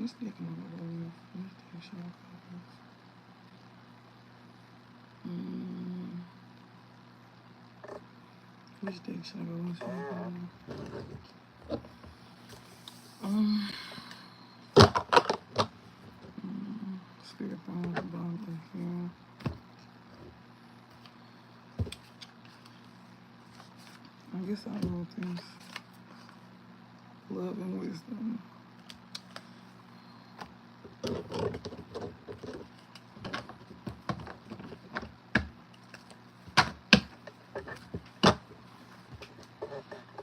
He's thinking of the vindication. Which deck should I go with? Spirit bound above here. I guess I know things. Love and wisdom.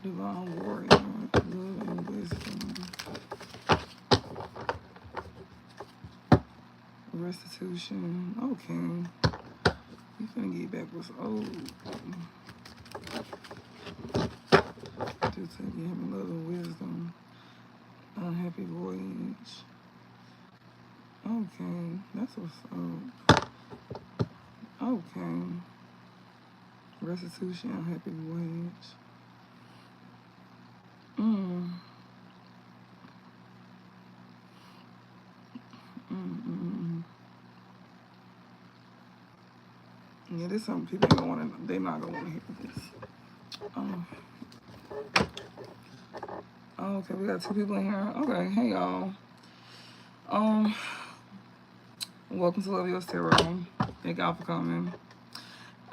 Divine warrior, love and wisdom. Restitution. Okay. You finna get back what's old. Due to having love and wisdom. Unhappy voyage. Okay. That's what's up. Okay. Restitution, unhappy voyage. Yeah, there's some people don't want to. They're not gonna want to hear this. Oh, okay, we got 2 people in here. Okay, hey y'all. Welcome to Love Yours Tarot. Thank y'all for coming.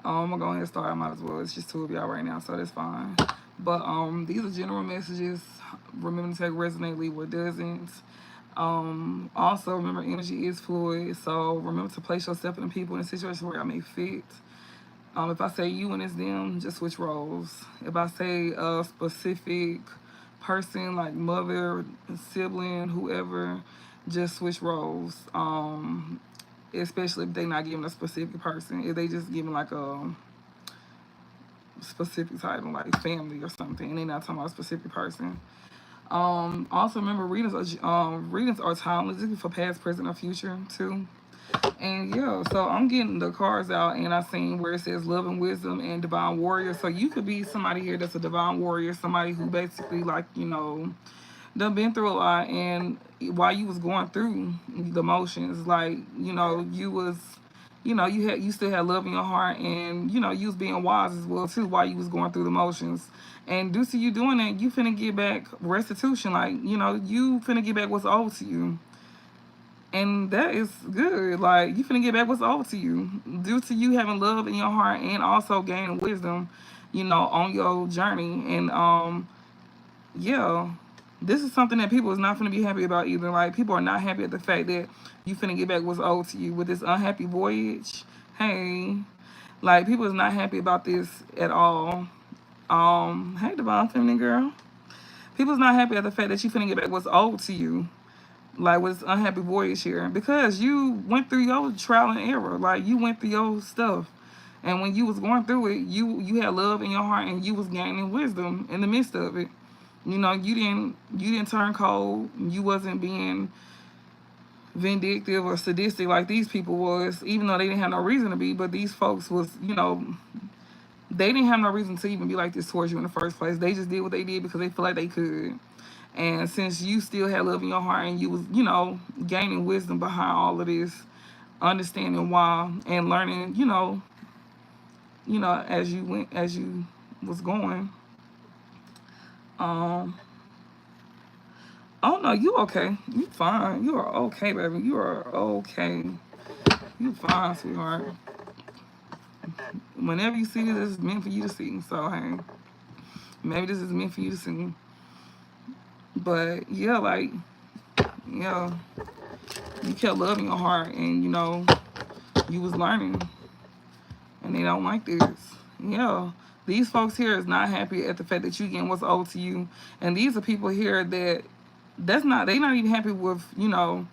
I'm gonna go ahead and start. I might as well. It's just 2 of y'all right now, so that's fine. But these are general messages. Remember to take resonate, leave what doesn't. Also remember energy is fluid, so remember to place yourself in the people in a situation where y'all may fit. If I say you and it's them, just switch roles. If I say a specific person like mother, sibling, whoever, just switch roles. Especially if they're not giving a specific person. If they just giving like a specific title like family or something and they're not talking about a specific person. Also remember readings are timeless. This is for past, present, or future too. And yeah, so I'm getting the cards out and I seen where it says love and wisdom and divine warrior. So you could be somebody here that's a divine warrior, somebody who basically like, you know, done been through a lot, and while you was going through the motions, like, you know, you was, you know, you still had love in your heart, and you know, you was being wise as well too while you was going through the motions. And due to you doing that, you finna get back restitution, like, you know, you finna get back what's owed to you. And that is good. Like, you finna get back what's owed to you due to you having love in your heart and also gaining wisdom, you know, on your journey. And yeah, this is something that people is not going to be happy about either. Like, people are not happy at the fact that you finna get back what's owed to you with this unhappy voyage. Hey, like, people is not happy about this at all. Hey, Divine Feminine Girl. People's not happy at the fact that you finna get back what's owed to you. Like, with this unhappy voyage here. Because you went through your trial and error. Like, you went through your stuff. And when you was going through it, you had love in your heart and you was gaining wisdom in the midst of it. You know, you didn't turn cold. You wasn't being vindictive or sadistic like these people was, even though they didn't have no reason to be. But these folks was, you know, they didn't have no reason to even be like this towards you in the first place. They just did what they did because they feel like they could. And since you still had love in your heart and you was, you know, gaining wisdom behind all of this, understanding why and learning, you know, as you was going. Oh no, you okay. You fine. You are okay, baby. You are okay. You fine, sweetheart. Whenever you see this, it's meant for you to see. So hey, maybe this is meant for you to see. But yeah, like, yeah, you kept loving your heart and, you know, you was learning. And they don't like this. Yeah. These folks here is not happy at the fact that you getting what's owed to you. And these are they not even happy with, you know,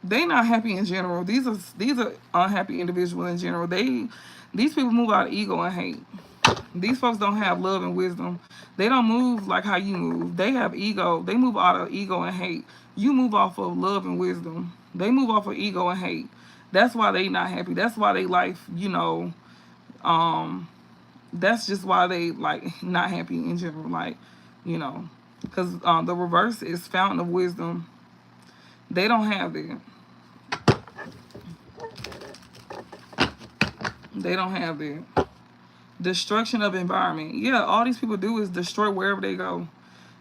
they not happy in general. These are unhappy individuals in general. These people move out of ego and hate. These folks don't have love and wisdom. They don't move like how you move. They have ego. They move out of ego and hate. You move off of love and wisdom. They move off of ego and hate. That's why they not happy. That's why they life, you know, that's just why they like not happy in general. Like, you know, because the reverse is fountain of wisdom. They don't have that. They don't have that. Destruction of environment. Yeah, all these people do is destroy wherever they go,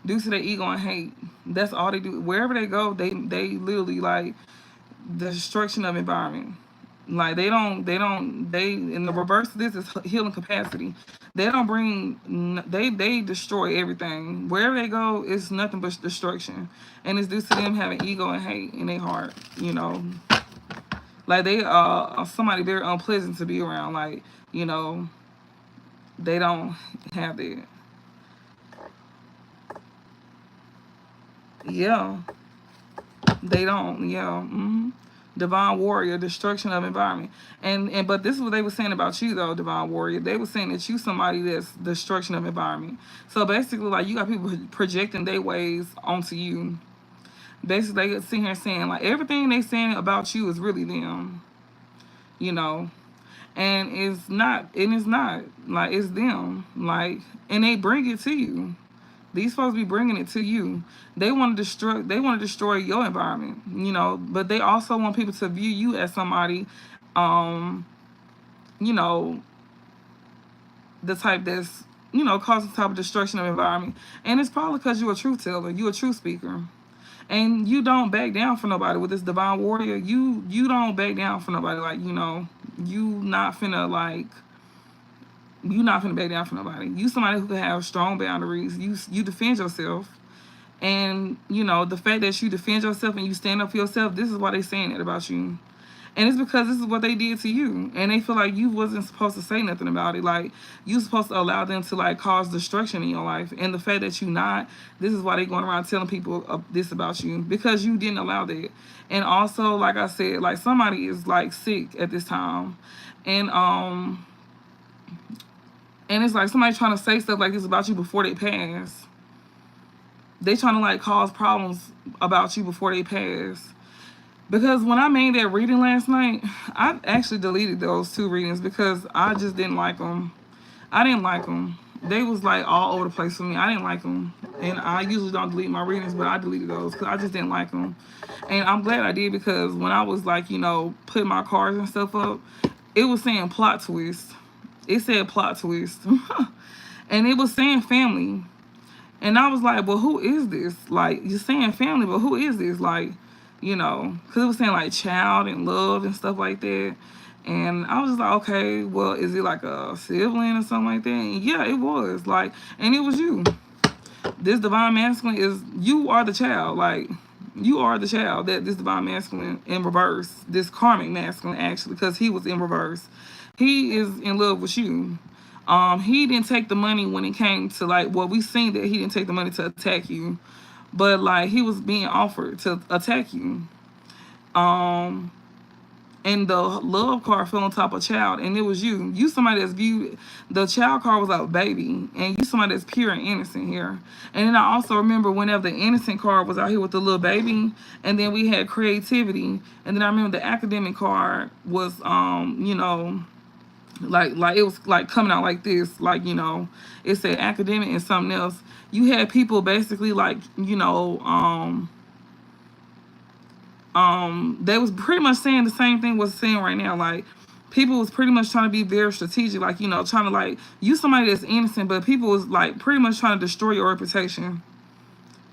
due to their ego and hate. That's all they do. Wherever they go, they literally like the destruction of environment. Like they in the reverse of this is healing capacity. They don't bring, they destroy everything. Wherever they go, it's nothing but destruction. And it's due to them having ego and hate in their heart, you know. Like they are somebody very unpleasant to be around. Like, you know, they don't have that. Yeah. They don't, yeah. Divine warrior, destruction of environment. And but this is what they were saying about you though, divine warrior. They were saying that you somebody that's destruction of environment. So basically, like, you got people projecting their ways onto you. Basically, they sit here saying like everything they saying about you is really them. You know. And it's not, like, it's them, like, and they bring it to you. These folks be bringing it to you. They want to destroy your environment, you know, but they also want people to view you as somebody, you know, the type that's, you know, causing type of destruction of environment. And it's probably because you're a truth teller, you're a truth speaker. And you don't back down for nobody with this divine warrior. You don't back down for nobody. Like, you know, you not finna back down for nobody. You somebody who can have strong boundaries. You defend yourself. And, you know, the fact that you defend yourself and you stand up for yourself, this is why they saying it about you. And it's because this is what they did to you. And they feel like you wasn't supposed to say nothing about it. Like, you supposed to allow them to, like, cause destruction in your life. And the fact that you not, this is why they going around telling people this about you. Because you didn't allow that. And also, like I said, like, somebody is, like, sick at this time. And it's like somebody trying to say stuff like this about you before they pass. They trying to, like, cause problems about you before they pass. Because when I made that reading last night, I actually deleted those 2 readings because I just didn't like them. I didn't like them. They was, like, all over the place for me. I didn't like them. And I usually don't delete my readings, but I deleted those because I just didn't like them. And I'm glad I did because when I was, like, you know, putting my cards and stuff up, it was saying plot twist. It said plot twist. And it was saying family. And I was like, well, who is this? Like, you're saying family, but who is this? Like, you know, because it was saying, like, child and love and stuff like that. And I was just like, okay, well, is it like a sibling or something like that? And yeah, it was. Like, and it was you. This divine masculine is, you are the child. Like, you are the child that this divine masculine in reverse, this karmic masculine, actually, because he was in reverse. He is in love with you. He didn't take the money when it came to, like, well, we seen that he didn't take the money to attack you, but, like, he was being offered to attack you. And the love card fell on top of child, and it was you. You somebody that's viewed, the child card was like baby, and you somebody that's pure and innocent here. And then I also remember whenever the innocent card was out here with the little baby, and then we had creativity, and then I remember the academic card was, you know, like it was like coming out like this, like, you know, it said academic and something else. You had people basically, like, you know, they was pretty much saying the same thing was saying right now. Like, people was pretty much trying to be very strategic, like, you know, trying to, like, you somebody that's innocent, but people was, like, pretty much trying to destroy your reputation.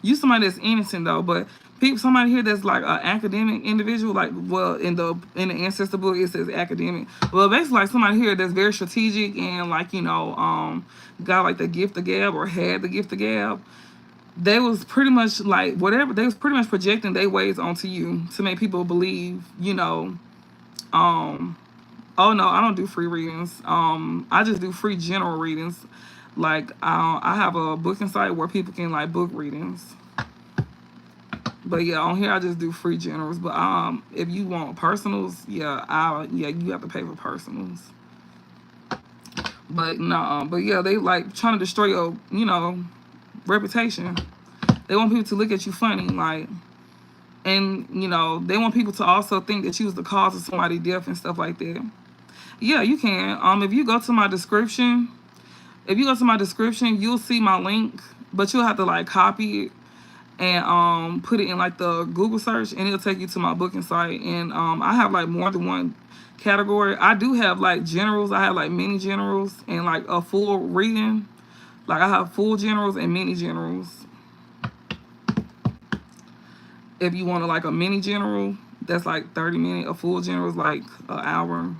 You somebody that's innocent though, but people, somebody here that's like an academic individual, like, well, in the ancestor book it says academic. Well, basically like somebody here that's very strategic and, like, you know, got like the gift of gab or had the gift of gab. They was pretty much like whatever, they was pretty much projecting their ways onto you to make people believe, you know, oh no, I don't do free readings. I just do free general readings. Like, I have a booking site where people can, like, book readings. But yeah, on here I just do free generals. But if you want personals, yeah, you have to pay for personals. But no, but yeah, they like trying to destroy your, you know, reputation. They want people to look at you funny, like, and, you know, they want people to also think that you was the cause of somebody's death and stuff like that. Yeah, you can. If you go to my description, you'll see my link, but you'll have to, like, copy it and put it in like the Google search, and it'll take you to my booking site. And I have like more than one category. I do have like generals. I have like mini generals and like a full reading. Like I have full generals and mini generals. If you want to like a mini general, that's like 30 minutes. A full general is like an hour.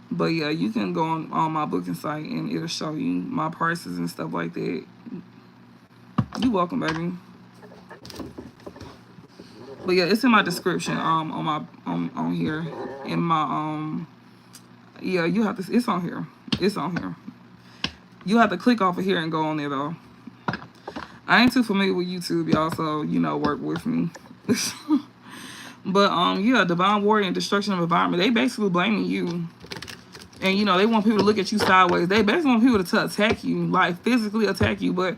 But yeah, you can go on my booking site and it'll show you my prices and stuff like that. You're welcome, baby. But yeah, it's in my description on my on here in my yeah, you have to, it's on here. It's on here. You have to click off of here and go on there though. I ain't too familiar with YouTube, y'all, so you know, work with me. But yeah, divine warrior and destruction of environment, they basically blaming you. And you know, they want people to look at you sideways. They basically want people to attack you, like physically attack you. But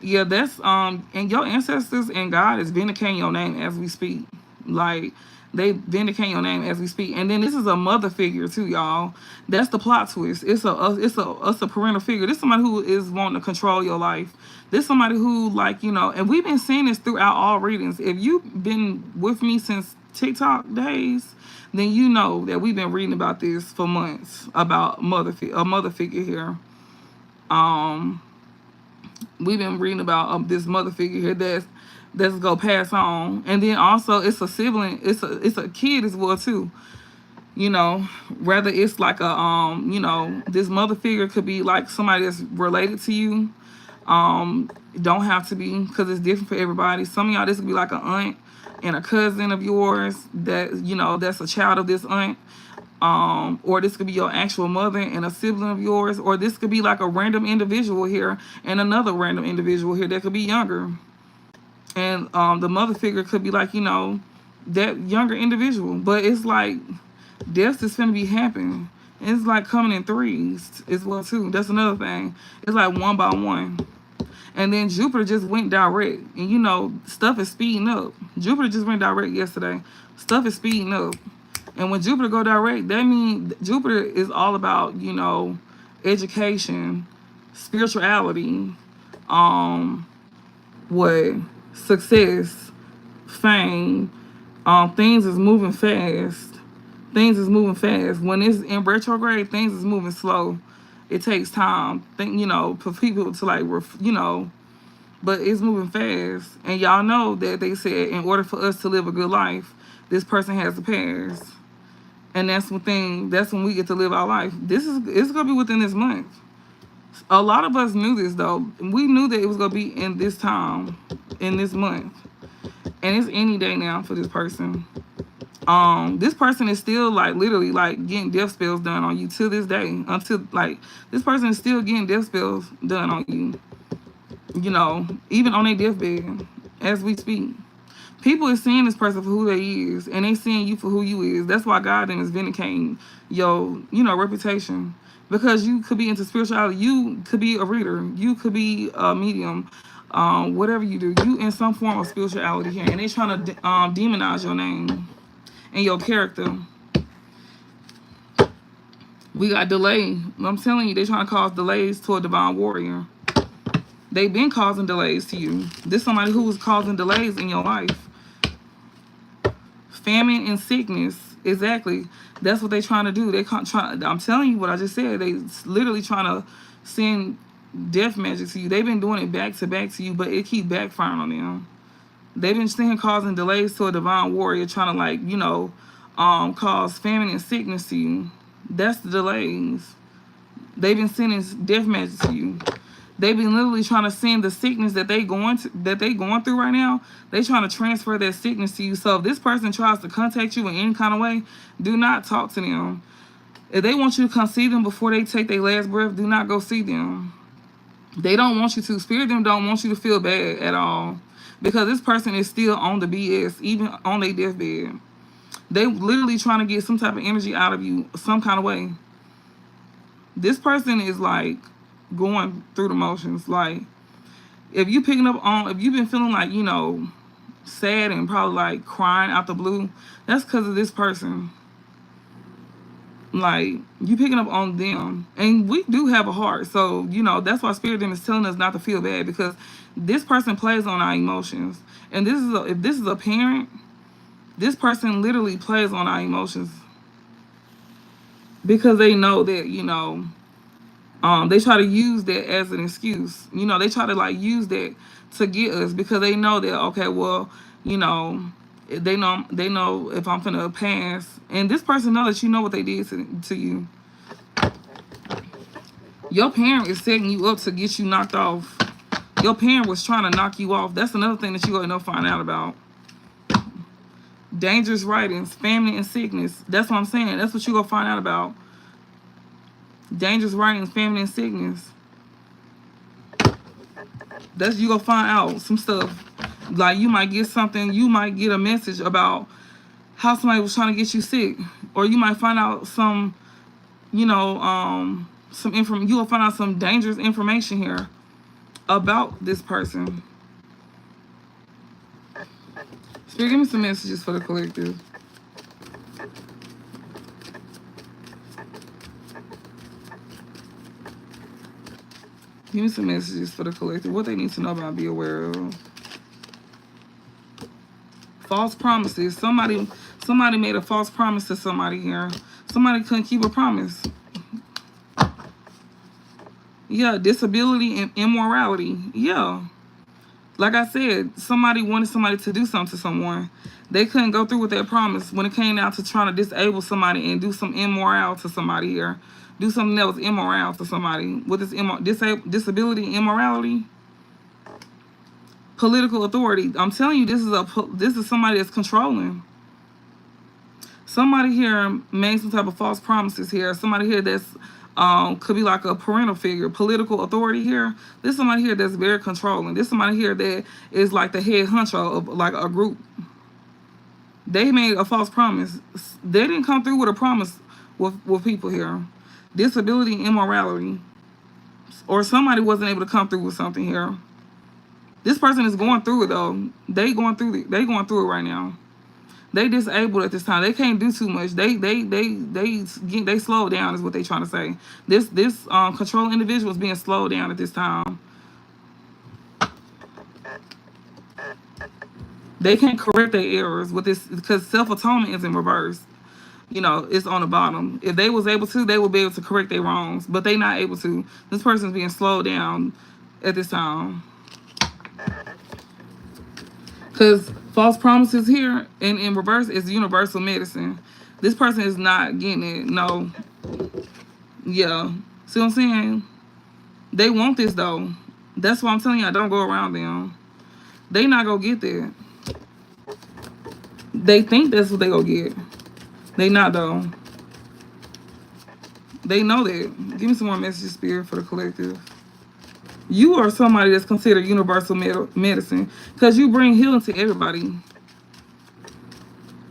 yeah, that's and your ancestors and God is vindicating your name as we speak. Like they vindicate your name as we speak. And then this is a mother figure too, y'all. That's the plot twist. It's a parental figure. This is somebody who is wanting to control your life. This is somebody who, like, you know, and we've been seeing this throughout all readings. If you've been with me since TikTok days, then you know that we've been reading about this for months, about a mother figure here. We've been reading about this mother figure here that's go pass on. And then also it's a sibling, it's a kid as well too. You know, whether it's like a you know, this mother figure could be like somebody that's related to you. Don't have to be, because it's different for everybody. Some of y'all, this could be like an aunt and a cousin of yours that, you know, that's a child of this aunt. Or this could be your actual mother and a sibling of yours. Or this could be like a random individual here and another random individual here that could be younger. And the mother figure could be like, you know, that younger individual. But it's like death is finna be happening. It's like coming in threes as well too. That's another thing. It's like one by one. And then Jupiter just went direct. And you know, stuff is speeding up. Jupiter just went direct yesterday. Stuff is speeding up. And when Jupiter go direct, that means Jupiter is all about, you know, education, spirituality, success, fame. Things is moving fast. Things is moving fast. When it's in retrograde, things is moving slow. It takes time, you know, for people to like, you know, but it's moving fast. And y'all know that they said in order for us to live a good life, this person has to pass. And that's when we get to live our life. It's gonna be within this month. A lot of us knew this though. We knew that it was gonna be in this time, in this month. And it's any day now for this person. This person is still like literally like getting death spells done on you to this day. Until like this person is still getting death spells done on you. You know, even on their deathbed as we speak. People are seeing this person for who they is, and they seeing you for who you is. That's why God then is vindicating your, you know, reputation. Because you could be into spirituality. You could be a reader. You could be a medium. Whatever you do, you in some form of spirituality here, and they trying to demonize your name and your character. We got delay. I'm telling you, they trying to cause delays to a divine warrior. They've been causing delays to you. This is somebody who was causing delays in your life. Famine and sickness. Exactly. That's what they're trying to do. I'm telling you what I just said. They literally trying to send death magic to you. They've been doing it back to back to you, but it keeps backfiring on them. They've been seeing causing delays to a divine warrior, trying to, like, you know, cause famine and sickness to you. That's the delays. They've been sending death magic to you. They've been literally trying to send the sickness that they going through right now. They trying to transfer that sickness to you. So if this person tries to contact you in any kind of way, do not talk to them. If they want you to come see them before they take their last breath, do not go see them. They don't want you to. Spirit them don't want you to feel bad at all. Because this person is still on the BS, even on their deathbed. They literally trying to get some type of energy out of you, some kind of way. This person is like going through the motions. Like, if you've been feeling like, you know, sad and probably like crying out the blue, that's because of this person. Like, you picking up on them. And we do have a heart. So, you know, that's why Spirit Them is telling us not to feel bad, because this person plays on our emotions. And if this is a parent, this person literally plays on our emotions, because they know that, you know, they try to use that as an excuse. You know, they try to like use that to get us, because they know that, okay, well, you know, they know if I'm finna pass. And this person knows that you know what they did to you. Your parent is setting you up to get you knocked off. Your parent was trying to knock you off. That's another thing that you're going to find out about. Dangerous writings, family and sickness. That's what I'm saying. That's what you're going to find out about. Dangerous writings, family and sickness. That's you going to find out some stuff. Like, you might get something, you might get a message about how somebody was trying to get you sick. Or you might find out some, you know, you will find out some dangerous information here about this person. Spirit, give me some messages for the collective. Give me some messages for the collective. What they need to know about, be aware of. False promises. Somebody made a false promise to somebody here. Somebody couldn't keep a promise. Yeah, disability and immorality. Yeah. Like I said, somebody wanted somebody to do something to someone. They couldn't go through with that promise when it came down to trying to disable somebody and do some immoral to somebody here. Do something that was immoral to somebody. With this disability, immorality, political authority. I'm telling you, this is somebody that's controlling. Somebody here made some type of false promises here. Somebody here that's could be like a parental figure, political authority here. This is somebody here that's very controlling. This is somebody here that is like the head honcho of like a group. They made a false promise. They didn't come through with a promise with people here. Disability, immorality. Or somebody wasn't able to come through with something here. This person is going through it though. They going through it right now. They disabled at this time. They can't do too much. They slow down is what they trying to say. This control individual is being slowed down at this time. They can't correct their errors with this, because self-atonement is in reverse. You know, it's on the bottom. If they was able to, they would be able to correct their wrongs, but they not able to. This person's being slowed down at this time. Because false promises here in reverse is universal medicine. This person is not getting it. No. Yeah. See what I'm saying? They want this though. That's why I'm telling you, I don't go around them. They not gonna get that. They think that's what they gonna get. They not though. They know that. Give me some more messages, Spirit, for the collective. You are somebody that's considered universal medicine, because you bring healing to everybody.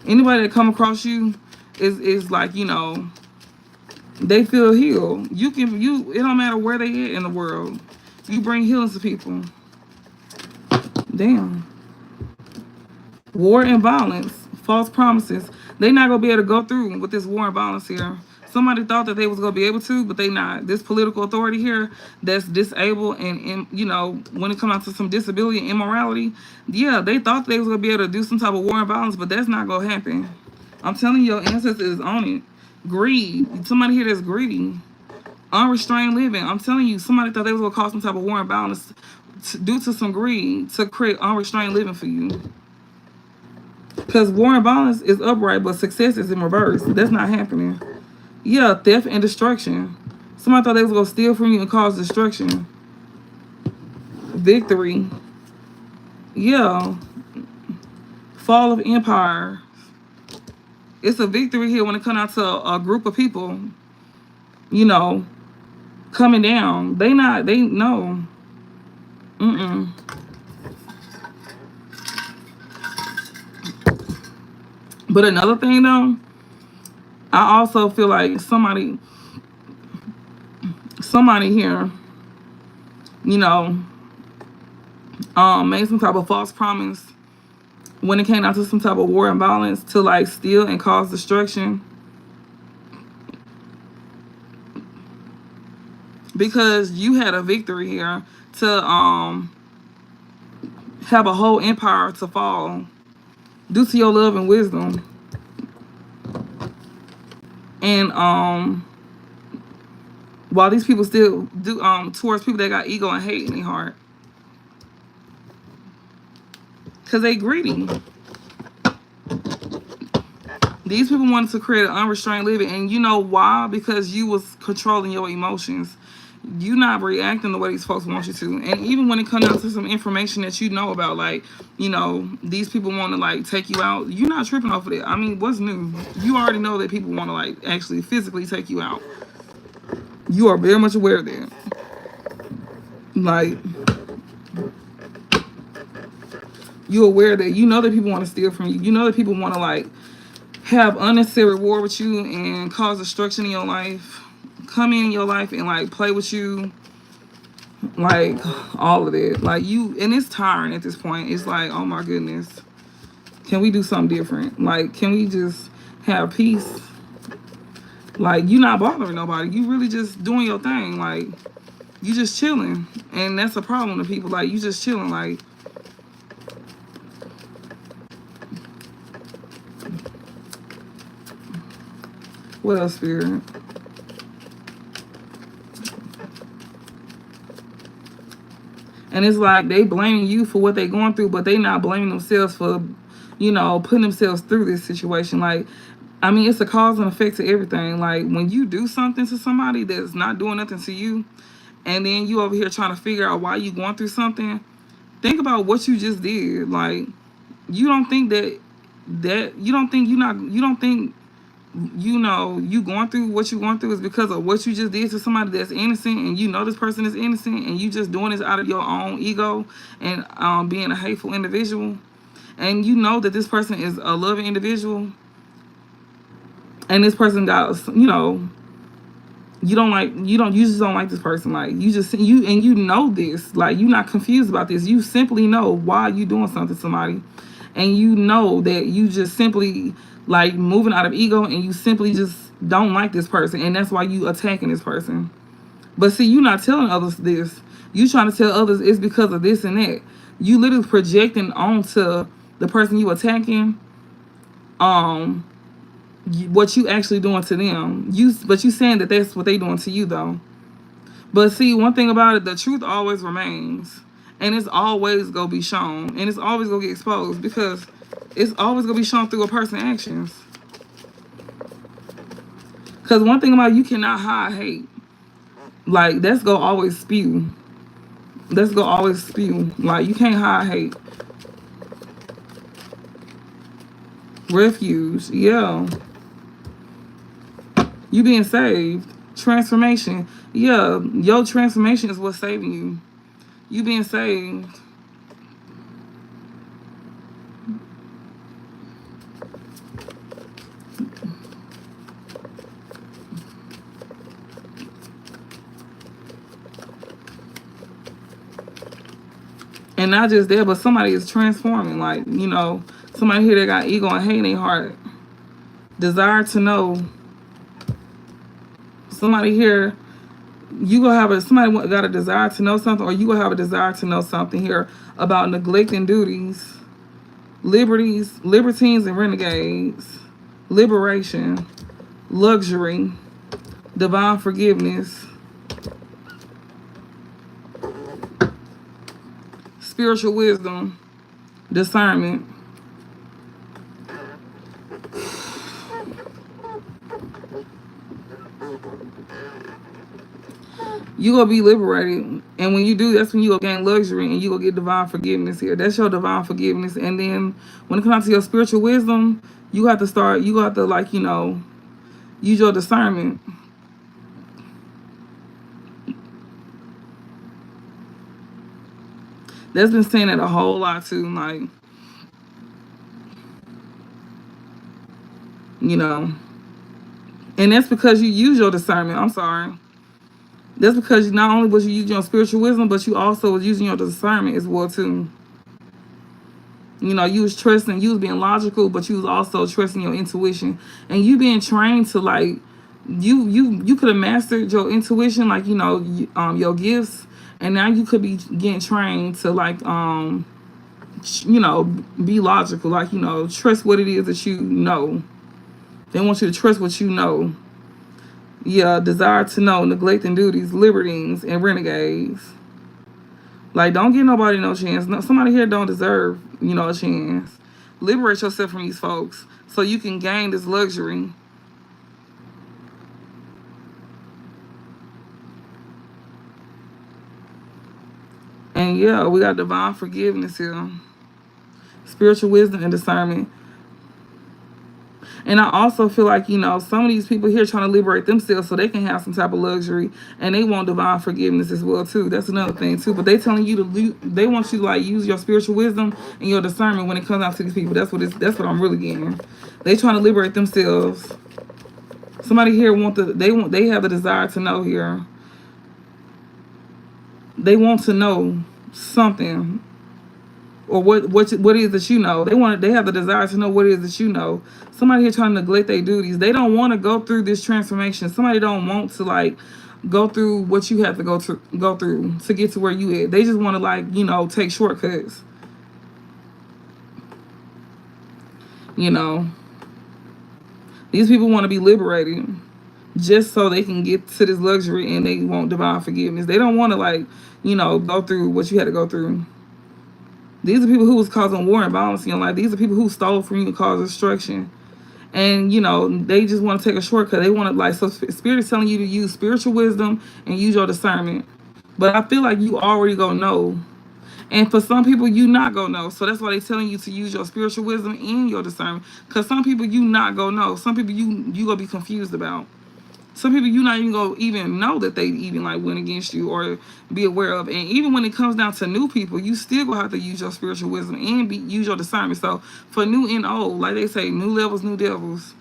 Anybody that come across you is like, you know, they feel healed. It don't matter where they at in the world. You bring healing to people. Damn. War and violence, false promises. They not gonna be able to go through with this war and violence here. Somebody thought that they was gonna be able to, but they not. This political authority here that's disabled and you know, when it comes out to some disability and immorality, yeah, they thought they was gonna be able to do some type of war and violence, but that's not gonna happen. I'm telling you, your ancestors is on it. Greed. Somebody here that's greedy. Unrestrained living. I'm telling you, somebody thought they was gonna cause some type of war and violence due to some greed to create unrestrained living for you. Because war and violence is upright, but success is in reverse. That's not happening. Yeah, theft and destruction. Somebody thought they was going to steal from you and cause destruction. Victory. Yeah. Fall of empire. It's a victory here when it comes out to a group of people, you know, coming down. They know. But another thing though, I also feel like somebody here, you know, made some type of false promise when it came out to some type of war and violence to like steal and cause destruction. because you had a victory here to have a whole empire to fall due to your love and wisdom. And while these people still do towards people that got ego and hate in their heart, because they greedy. These people wanted to create an unrestrained living, and you know why? Because you was controlling your emotions. You not reacting the way these folks want you to. And even when it comes down to some information that you know about, like, you know, these people want to like take you out, you're not tripping off of it. I mean, what's new? You already know that people want to like actually physically take you out. You are very much aware of that. Like, you're aware that you know that people want to steal from you. You know that people want to like have unnecessary war with you and cause destruction in your life, come in your life and like play with you, like all of it. Like you, and it's tiring at this point. It's like, oh my goodness, can we do something different? Like, can we just have peace? Like, you not bothering nobody. You really just doing your thing. Like, you just chilling, and that's a problem to people. Like, you just chilling. Like, what else, Spirit? And it's like they blaming you for what they going through, but they not blaming themselves for, you know, putting themselves through this situation. Like, I mean, it's a cause and effect to everything. Like, when you do something to somebody that's not doing nothing to you, and then you over here trying to figure out why you going through something, think about what you just did. Like, you don't think you know you going through what you going through is because of what you just did to somebody that's innocent, and you know this person is innocent, and you just doing this out of your own ego and being a hateful individual, and you know that this person is a loving individual, and this person got, you know, you just don't like this person. Like, you know this. Like, you're not confused about this. You simply know why you doing something to somebody, and you know that you just simply like moving out of ego, and you simply just don't like this person, and that's why you attacking this person. But see, you not telling others this. You trying to tell others it's because of this and that. You literally projecting onto the person you attacking what you actually doing to them. But you saying that that's what they doing to you though. But see, one thing about it, the truth always remains, and it's always gonna be shown, and it's always gonna get exposed, because it's always gonna be shown through a person's actions. Because one thing about it, you cannot hide hate. Like, that's gonna always spew. Like, you can't hide hate. Refuge, yeah. You being saved. Transformation. Yeah, your transformation is what's saving you. You being saved. And not just that, but somebody is transforming. Like, you know, somebody here that got ego and hate in their heart. Desire to know. Somebody here, somebody got a desire to know something, or you gonna have a desire to know something here about neglecting duties, libertines and renegades, liberation, luxury, divine forgiveness, spiritual wisdom, discernment. You gonna be liberated, and when you do, that's when you gonna gain luxury, and you gonna get divine forgiveness here. That's your divine forgiveness. And then when it comes to your spiritual wisdom, you have to like, you know, use your discernment. That's been saying that a whole lot too, like, you know, and that's because you use your discernment. I'm sorry. That's because not only was you using your spiritual wisdom, but you also was using your discernment as well too. You know, you was trusting, you was being logical, but you was also trusting your intuition, and you being trained to like you could have mastered your intuition, like, you know, your gifts, and now you could be getting trained to, like, you know, be logical, like, you know, trust what it is that you know. They want you to trust what you know. Yeah, desire to know, neglecting duties, libertines, and renegades. Like, don't give nobody no chance. No, somebody here don't deserve, you know, a chance. Liberate yourself from these folks so you can gain this luxury. And yeah, we got divine forgiveness here. Spiritual wisdom and discernment. And I also feel like, you know, some of these people here trying to liberate themselves so they can have some type of luxury, and they want divine forgiveness as well too. That's another thing too. But they telling you they want you to, like, use your spiritual wisdom and your discernment when it comes out to these people. That's what I'm really getting. They trying to liberate themselves. Somebody here they have the desire to know here. They want to know something, or what it is that you know. They have the desire to know what it is that you know. Somebody here trying to neglect their duties. They don't want to go through this transformation. Somebody don't want to, like, go through what you have to go through to get to where you at. They just want to, like, you know, take shortcuts. You know, these people want to be liberated just so they can get to this luxury, and they want divine forgiveness. They don't want to, like, you know, go through what you had to go through. These are people who was causing war and violence in your life. These are people who stole from you and caused destruction. And, you know, they just want to take a shortcut. They want to, like, so Spirit is telling you to use spiritual wisdom and use your discernment. But I feel like you already gonna know. And for some people, you not gonna know. So that's why they telling you to use your spiritual wisdom and your discernment. Because some people you not gonna know. Some people you gonna be confused about. Some people you not even gonna even know that they even, like, went against you or be aware of. And even when it comes down to new people, you still gonna have to use your spiritual wisdom and use your discernment. So for new and old, like they say, new levels, new devils.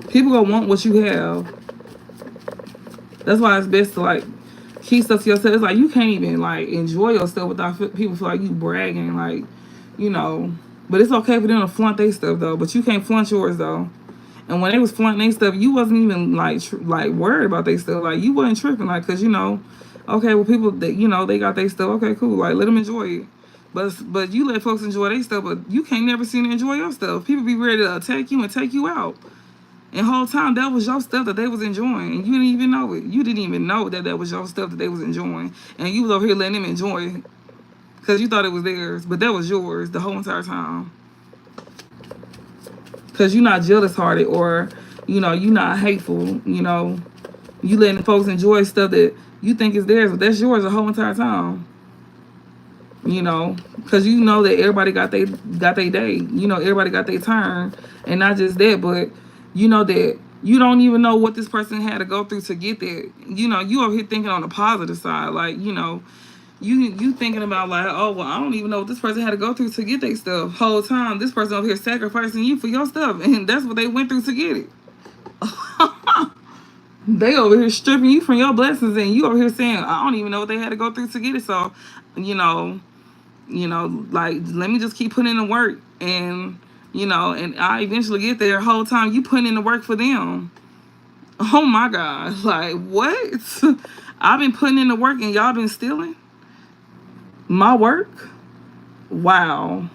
People gonna want what you have. That's why it's best to, like, keep stuff to yourself. It's like you can't even, like, enjoy yourself without people feel like you bragging, like, you know. But it's okay for them to flaunt their stuff, though. But you can't flaunt yours, though. And when they was flaunting their stuff, you wasn't even, like, worried about their stuff. Like, you wasn't tripping, like, because, you know, okay, well, people, that, you know, they got their stuff. Okay, cool. Like, let them enjoy it. But you let folks enjoy their stuff, but you can't never seem to enjoy your stuff. People be ready to attack you and take you out. And the whole time, that was your stuff that they was enjoying. And you didn't even know it. You didn't even know that was your stuff that they was enjoying. And you was over here letting them enjoy it. Because you thought it was theirs. But that was yours the whole entire time. Because you're not jealous-hearted, or, you know, you're not hateful. You know, you letting folks enjoy stuff that you think is theirs. But that's yours the whole entire time. You know, because you know that everybody got their day. You know, everybody got their turn. And not just that, but you know that you don't even know what this person had to go through to get there. You know, you over here thinking on the positive side. Like, you know, you thinking about, like, oh, well, I don't even know what this person had to go through to get their stuff. Whole time, this person over here sacrificing you for your stuff. And that's what they went through to get it. They over here stripping you from your blessings. And you over here saying, I don't even know what they had to go through to get it. So, you know, like, let me just keep putting in the work. And, you know, and I eventually get there. The whole time you putting in the work for them. Oh my God. Like, what? I've been putting in the work and y'all been stealing my work? Wow.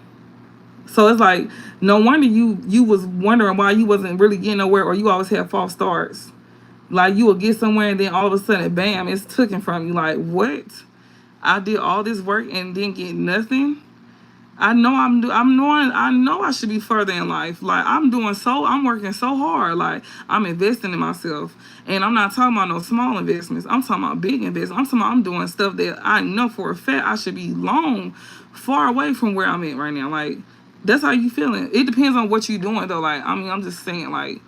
So it's like, no wonder you was wondering why you wasn't really getting nowhere, or you always had false starts. Like, you would get somewhere and then all of a sudden, bam, it's taken from you. Like, what? I did all this work and didn't get nothing. I know I know I should be further in life. Like, I'm working so hard. Like, I'm investing in myself. And I'm not talking about no small investments. I'm talking about big investments. I'm doing stuff that I know for a fact I should be far away from where I'm at right now. Like, that's how you feeling. It depends on what you're doing, though. Like, I mean, I'm just saying, like,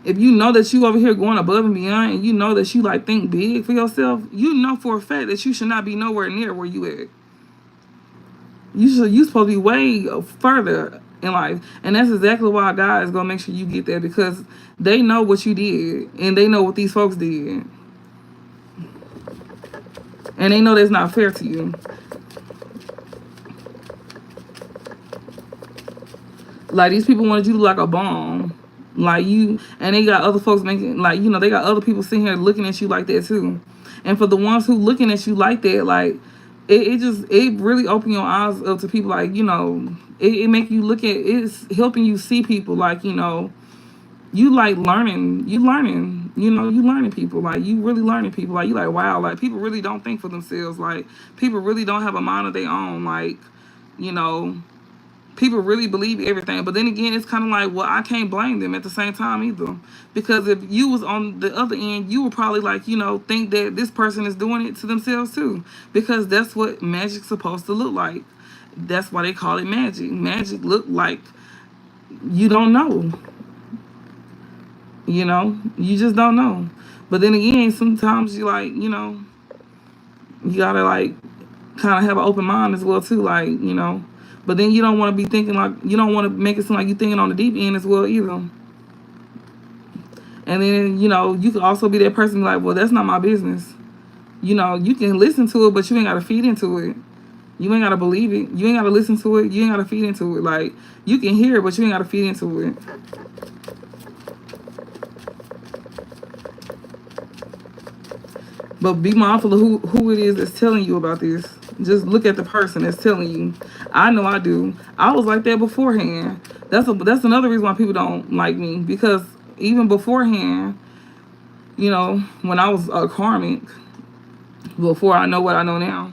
if you know that you over here going above and beyond, and you know that you, like, think big for yourself, you know for a fact that you should not be nowhere near where you at. You supposed to be way further in life. And that's exactly why God is going to make sure you get there, because they know what you did, and they know what these folks did. And they know that's not fair to you. Like, these people wanted you to look like a bomb. Like, you, and they got other folks making, like, you know, they got other people sitting here looking at you like that too. And for the ones who looking at you like that, like, it really open your eyes up to people, like, you know, it make you look at, it's helping you see people, like, you know, you like learning, you know, you learning people, like, you really learning people, like, you like, wow, like, people really don't think for themselves, like, people really don't have a mind of their own, like, you know, people really believe everything. But then again, it's kind of like, well, I can't blame them at the same time either, because if you was on the other end, you would probably, like, you know, think that this person is doing it to themselves too, because that's what magic's supposed to look like. That's why they call it magic. Magic look like you don't know, you know, you just don't know. But then again, sometimes you, like, you know, you gotta, like, kind of have an open mind as well too, like, you know. But then you don't want to be thinking, like, you don't want to make it seem like you're thinking on the deep end as well either. And then, you know, you could also be that person like, well, that's not my business. You know, you can listen to it, but you ain't got to feed into it. You ain't got to believe it. You ain't got to listen to it. You ain't got to feed into it. Like, you can hear it, but you ain't got to feed into it. But be mindful of who it is that's telling you about this. Just look at the person that's telling you. I know I do. I was like that beforehand. That's another reason why people don't like me. Because even beforehand, you know, when I was a karmic, before I know what I know now,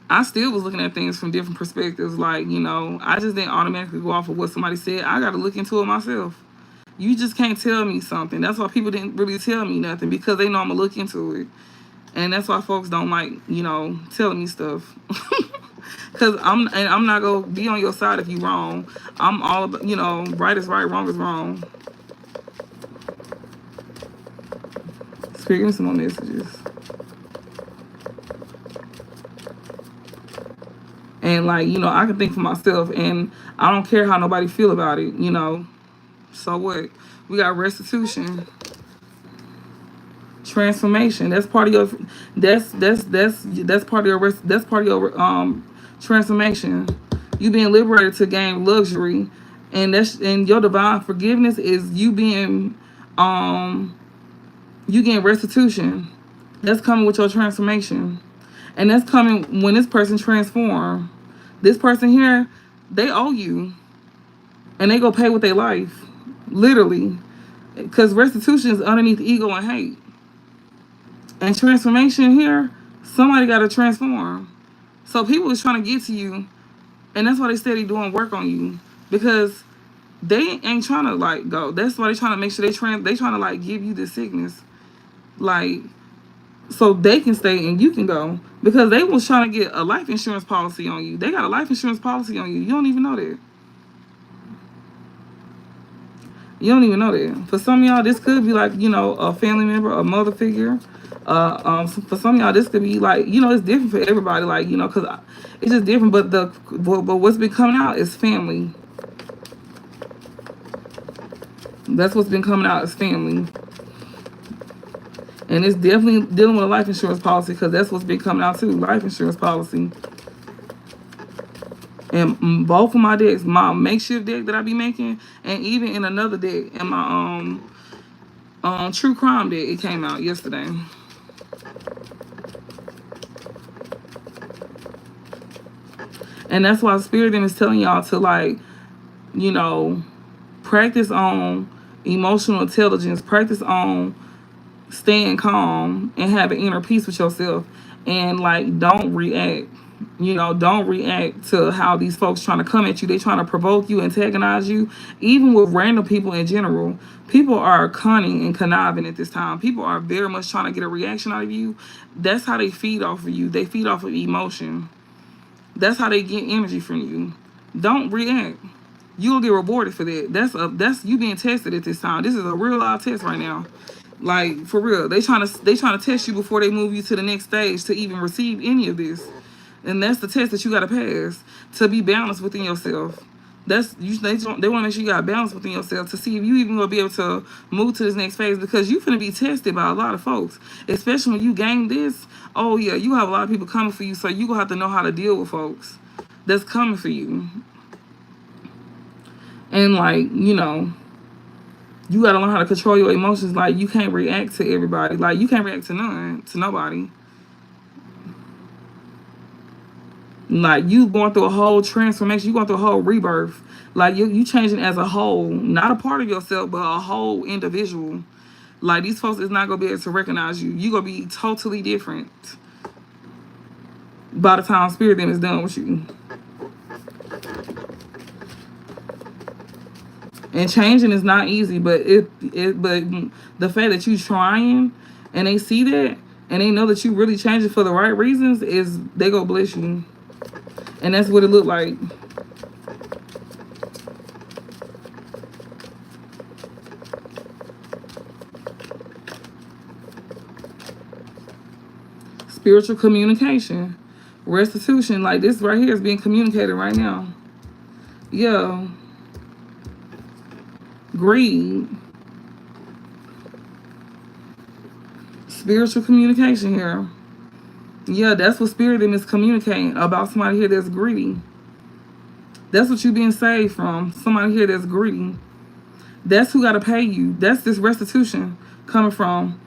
I still was looking at things from different perspectives. Like, you know, I just didn't automatically go off of what somebody said. I got to look into it myself. You just can't tell me something. That's why people didn't really tell me nothing, because they know I'm going to look into it. And that's why folks don't like, you know, telling me stuff. Because I'm not going to be on your side if you're wrong. I'm all about, you know, right is right, wrong is wrong. Spirit, give me some more messages. And, like, you know, I can think for myself, and I don't care how nobody feel about it, you know. So what? We got restitution. Transformation. That's part of your that's part of your transformation. You being liberated to gain luxury, and your divine forgiveness is you being you getting restitution. That's coming with your transformation. And that's coming when this person transform. This person here, they owe you. And they go pay with their life. Literally. Because restitution is underneath ego and hate. And transformation here, somebody got to transform. So people is trying to get to you, and that's why they steady doing work on you, because they ain't trying to, like, go. That's why they trying to make sure they trying to, like, give you the sickness, like, so they can stay and you can go, because they was trying to get a life insurance policy on you. They got a life insurance policy on you. You don't even know that. You don't even know that. For some of y'all, this could be like, you know, a family member, a mother figure. For some of y'all, this could be like, you know, it's different for everybody, like, you know, because it's just different. But what's been coming out is family. That's what's been coming out is family. And it's definitely dealing with a life insurance policy, because that's what's been coming out too, life insurance policy. And both of my decks, my makeshift deck that I be making, and even in another deck, in my true crime deck, it came out yesterday. And that's why Spirit is telling y'all to, like, you know, practice on emotional intelligence, practice on staying calm and having inner peace with yourself, and, like, don't react. You know, don't react to how these folks trying to come at you. They trying to provoke you, antagonize you. Even with random people in general, people are cunning and conniving at this time. People are very much trying to get a reaction out of you. That's how they feed off of you. They feed off of emotion. That's how they get energy from you. Don't react. You'll get rewarded for that. That's you being tested at this time. This is a real live test right now. Like, for real. They trying to test you before they move you to the next stage to even receive any of this. And that's the test that you got to pass to be balanced within yourself. They want to make sure you got balance within yourself to see if you even going to be able to move to this next phase, because you're going to be tested by a lot of folks, especially when you gain this. Oh, yeah, you have a lot of people coming for you, so you're going to have to know how to deal with folks that's coming for you. And like, you know, you gotta learn how to control your emotions. Like, you can't react to everybody. Like, you can't react to nobody. Like, you going through a whole transformation. You going through a whole rebirth. Like, you changing as a whole, not a part of yourself, but a whole individual. Like, these folks is not gonna be able to recognize you. You gonna be totally different by the time spirit them is done with you. And changing is not easy, but but the fact that you trying and they see that and they know that you really changing for the right reasons, is they gonna bless you. And that's what it looked like. Spiritual communication. Restitution. Like, this right here is being communicated right now. Yeah. Greed. Spiritual communication here. Yeah, that's what spirit them is communicating about somebody here that's greedy. That's what you being saved from. Somebody here that's greedy. That's who got to pay you. That's this restitution coming from.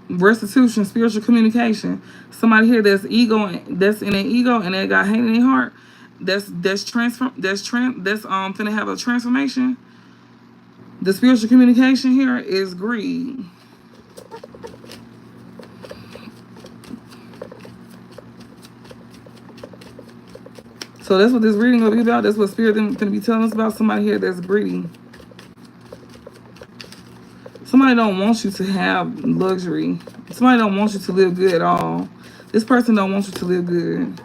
Restitution, spiritual communication. Somebody here that's that's in their ego and they got hate in their heart. That's finna have a transformation. The spiritual communication here is greed. So that's what this reading will be about. That's what spirit is going to be telling us about. Somebody here that's greedy. Somebody don't want you to have luxury. Somebody don't want you to live good at all. This person don't want you to live good.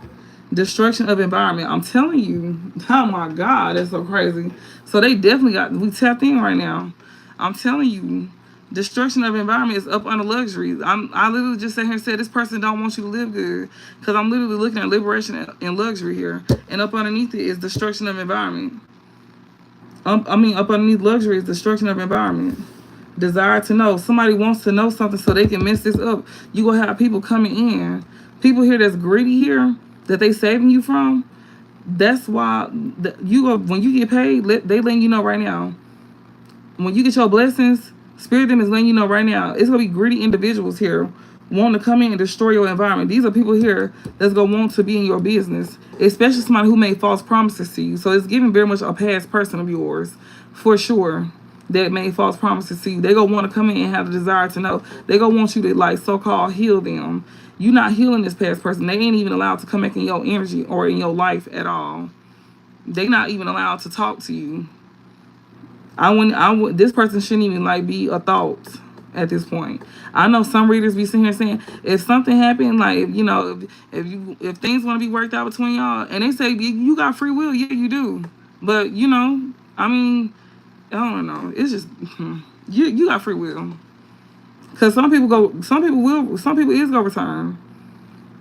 Destruction of environment. I'm telling you. Oh my God, that's so crazy. So they definitely we tapped in right now. I'm telling you. Destruction of environment is up under luxury. I literally just sat here and said this person don't want you to live good, because I'm literally looking at liberation and luxury here, and up underneath it is destruction of environment. Up underneath luxury is destruction of environment. Desire to know. Somebody wants to know something so they can mess this up. You gonna have people coming in, people here that's greedy here that they saving you from. That's why when you get paid, they letting you know right now. When you get your blessings, spirit them is letting you know right now. It's gonna be greedy individuals here wanting to come in and destroy your environment. These are people here that's gonna want to be in your business, especially somebody who made false promises to you. So it's giving very much a past person of yours, for sure, that made false promises to you. They gonna want to come in and have the desire to know. They gonna want you to, like, so-called heal them. You not healing this past person. They ain't even allowed to come back in your energy or in your life at all. They not even allowed to talk to you. This person shouldn't even, like, be a thought at this point. I know some readers be sitting here saying, if something happened, like, if things want to be worked out between y'all, and they say you got free will, yeah, you do. But I don't know. It's just you got free will. Because some people is gonna return.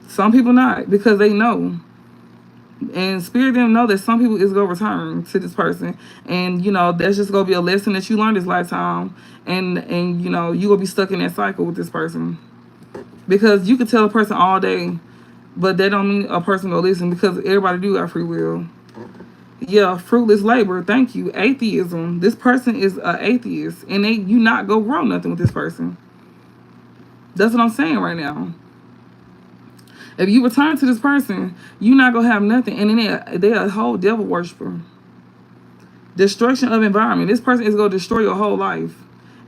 Some people not, because they know. And spirit them know that some people is gonna return to this person. And that's just gonna be a lesson that you learned this lifetime. And you gonna be stuck in that cycle with this person. Because you could tell a person all day, but that don't mean a person gonna listen, because everybody do got free will. Yeah, fruitless labor. Thank you. Atheism. This person is an atheist, and you not go grow nothing with this person. That's what I'm saying right now. If you return to this person, you not gonna have nothing, and then they a whole devil worshiper. Destruction of environment. This person is gonna destroy your whole life,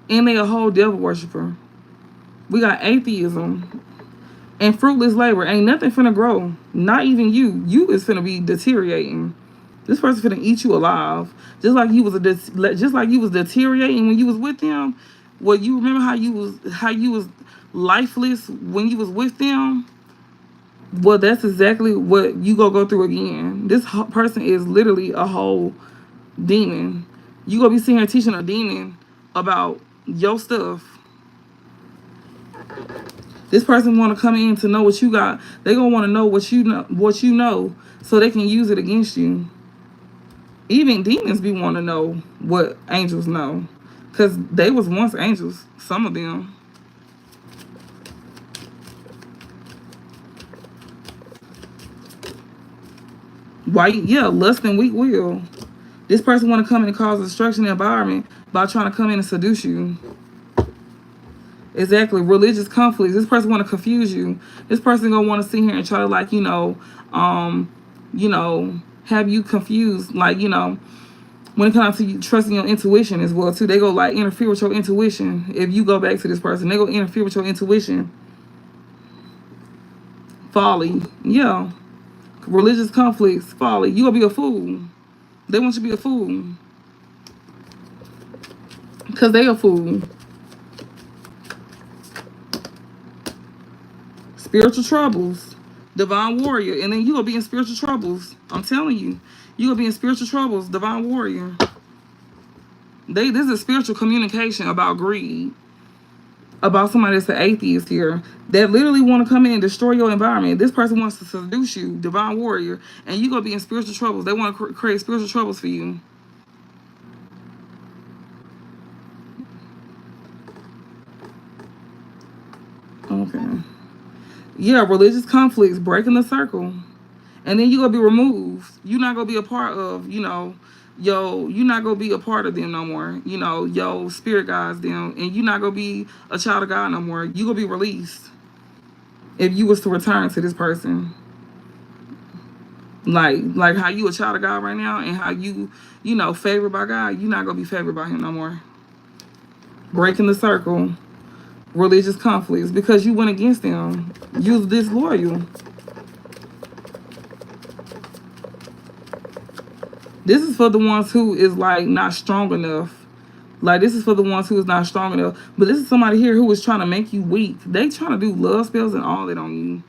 and they a whole devil worshiper. We got atheism and fruitless labor. Ain't nothing finna grow. Not even you. You is finna be deteriorating. This person finna eat you alive, just like you was deteriorating when you was with them. Well, you remember how you was lifeless when you was with them. Well, that's exactly what you gonna go through again. This person is literally a whole demon. You gonna be sitting here teaching a demon about your stuff. This person want to come in to know what you got. They gonna want to know what you know, so they can use it against you. Even demons be want to know what angels know, because they was once angels, some of them. Why? Yeah, lust and weak will. This person want to come in and cause destruction in the environment by trying to come in and seduce you. Exactly. Religious conflicts. This person want to confuse you. This person gonna want to sit here and try to, like, have you confused. Like, when it comes to you trusting your intuition as well too, they go like interfere with your intuition. If you go back to this person, they go interfere with your intuition. Folly. Yeah. Religious conflicts. Folly. You gonna be a fool. They want you to be a fool. Because they a fool. Spiritual troubles. Divine warrior. And then you gonna be in spiritual troubles. I'm telling you. You gonna be in spiritual troubles. Divine warrior. This is spiritual communication about greed. About somebody that's an atheist here. That literally want to come in and destroy your environment. This person wants to seduce you. Divine warrior. And you gonna be in spiritual troubles. They want to create spiritual troubles for you. Okay. Yeah, religious conflicts, breaking the circle. And then you're going to be removed. You're not going to be a part of, you're not going to be a part of them no more. Your spirit guides them. And you're not going to be a child of God no more. You're going to be released if you was to return to this person. Like how you a child of God right now and how you, favored by God, you're not going to be favored by him no more. Breaking the circle. Religious conflicts because you went against them. You was disloyal. This is for the ones who is like not strong enough. Like this is for the ones who is not strong enough. But this is somebody here who is trying to make you weak. They trying to do love spells and all that on you.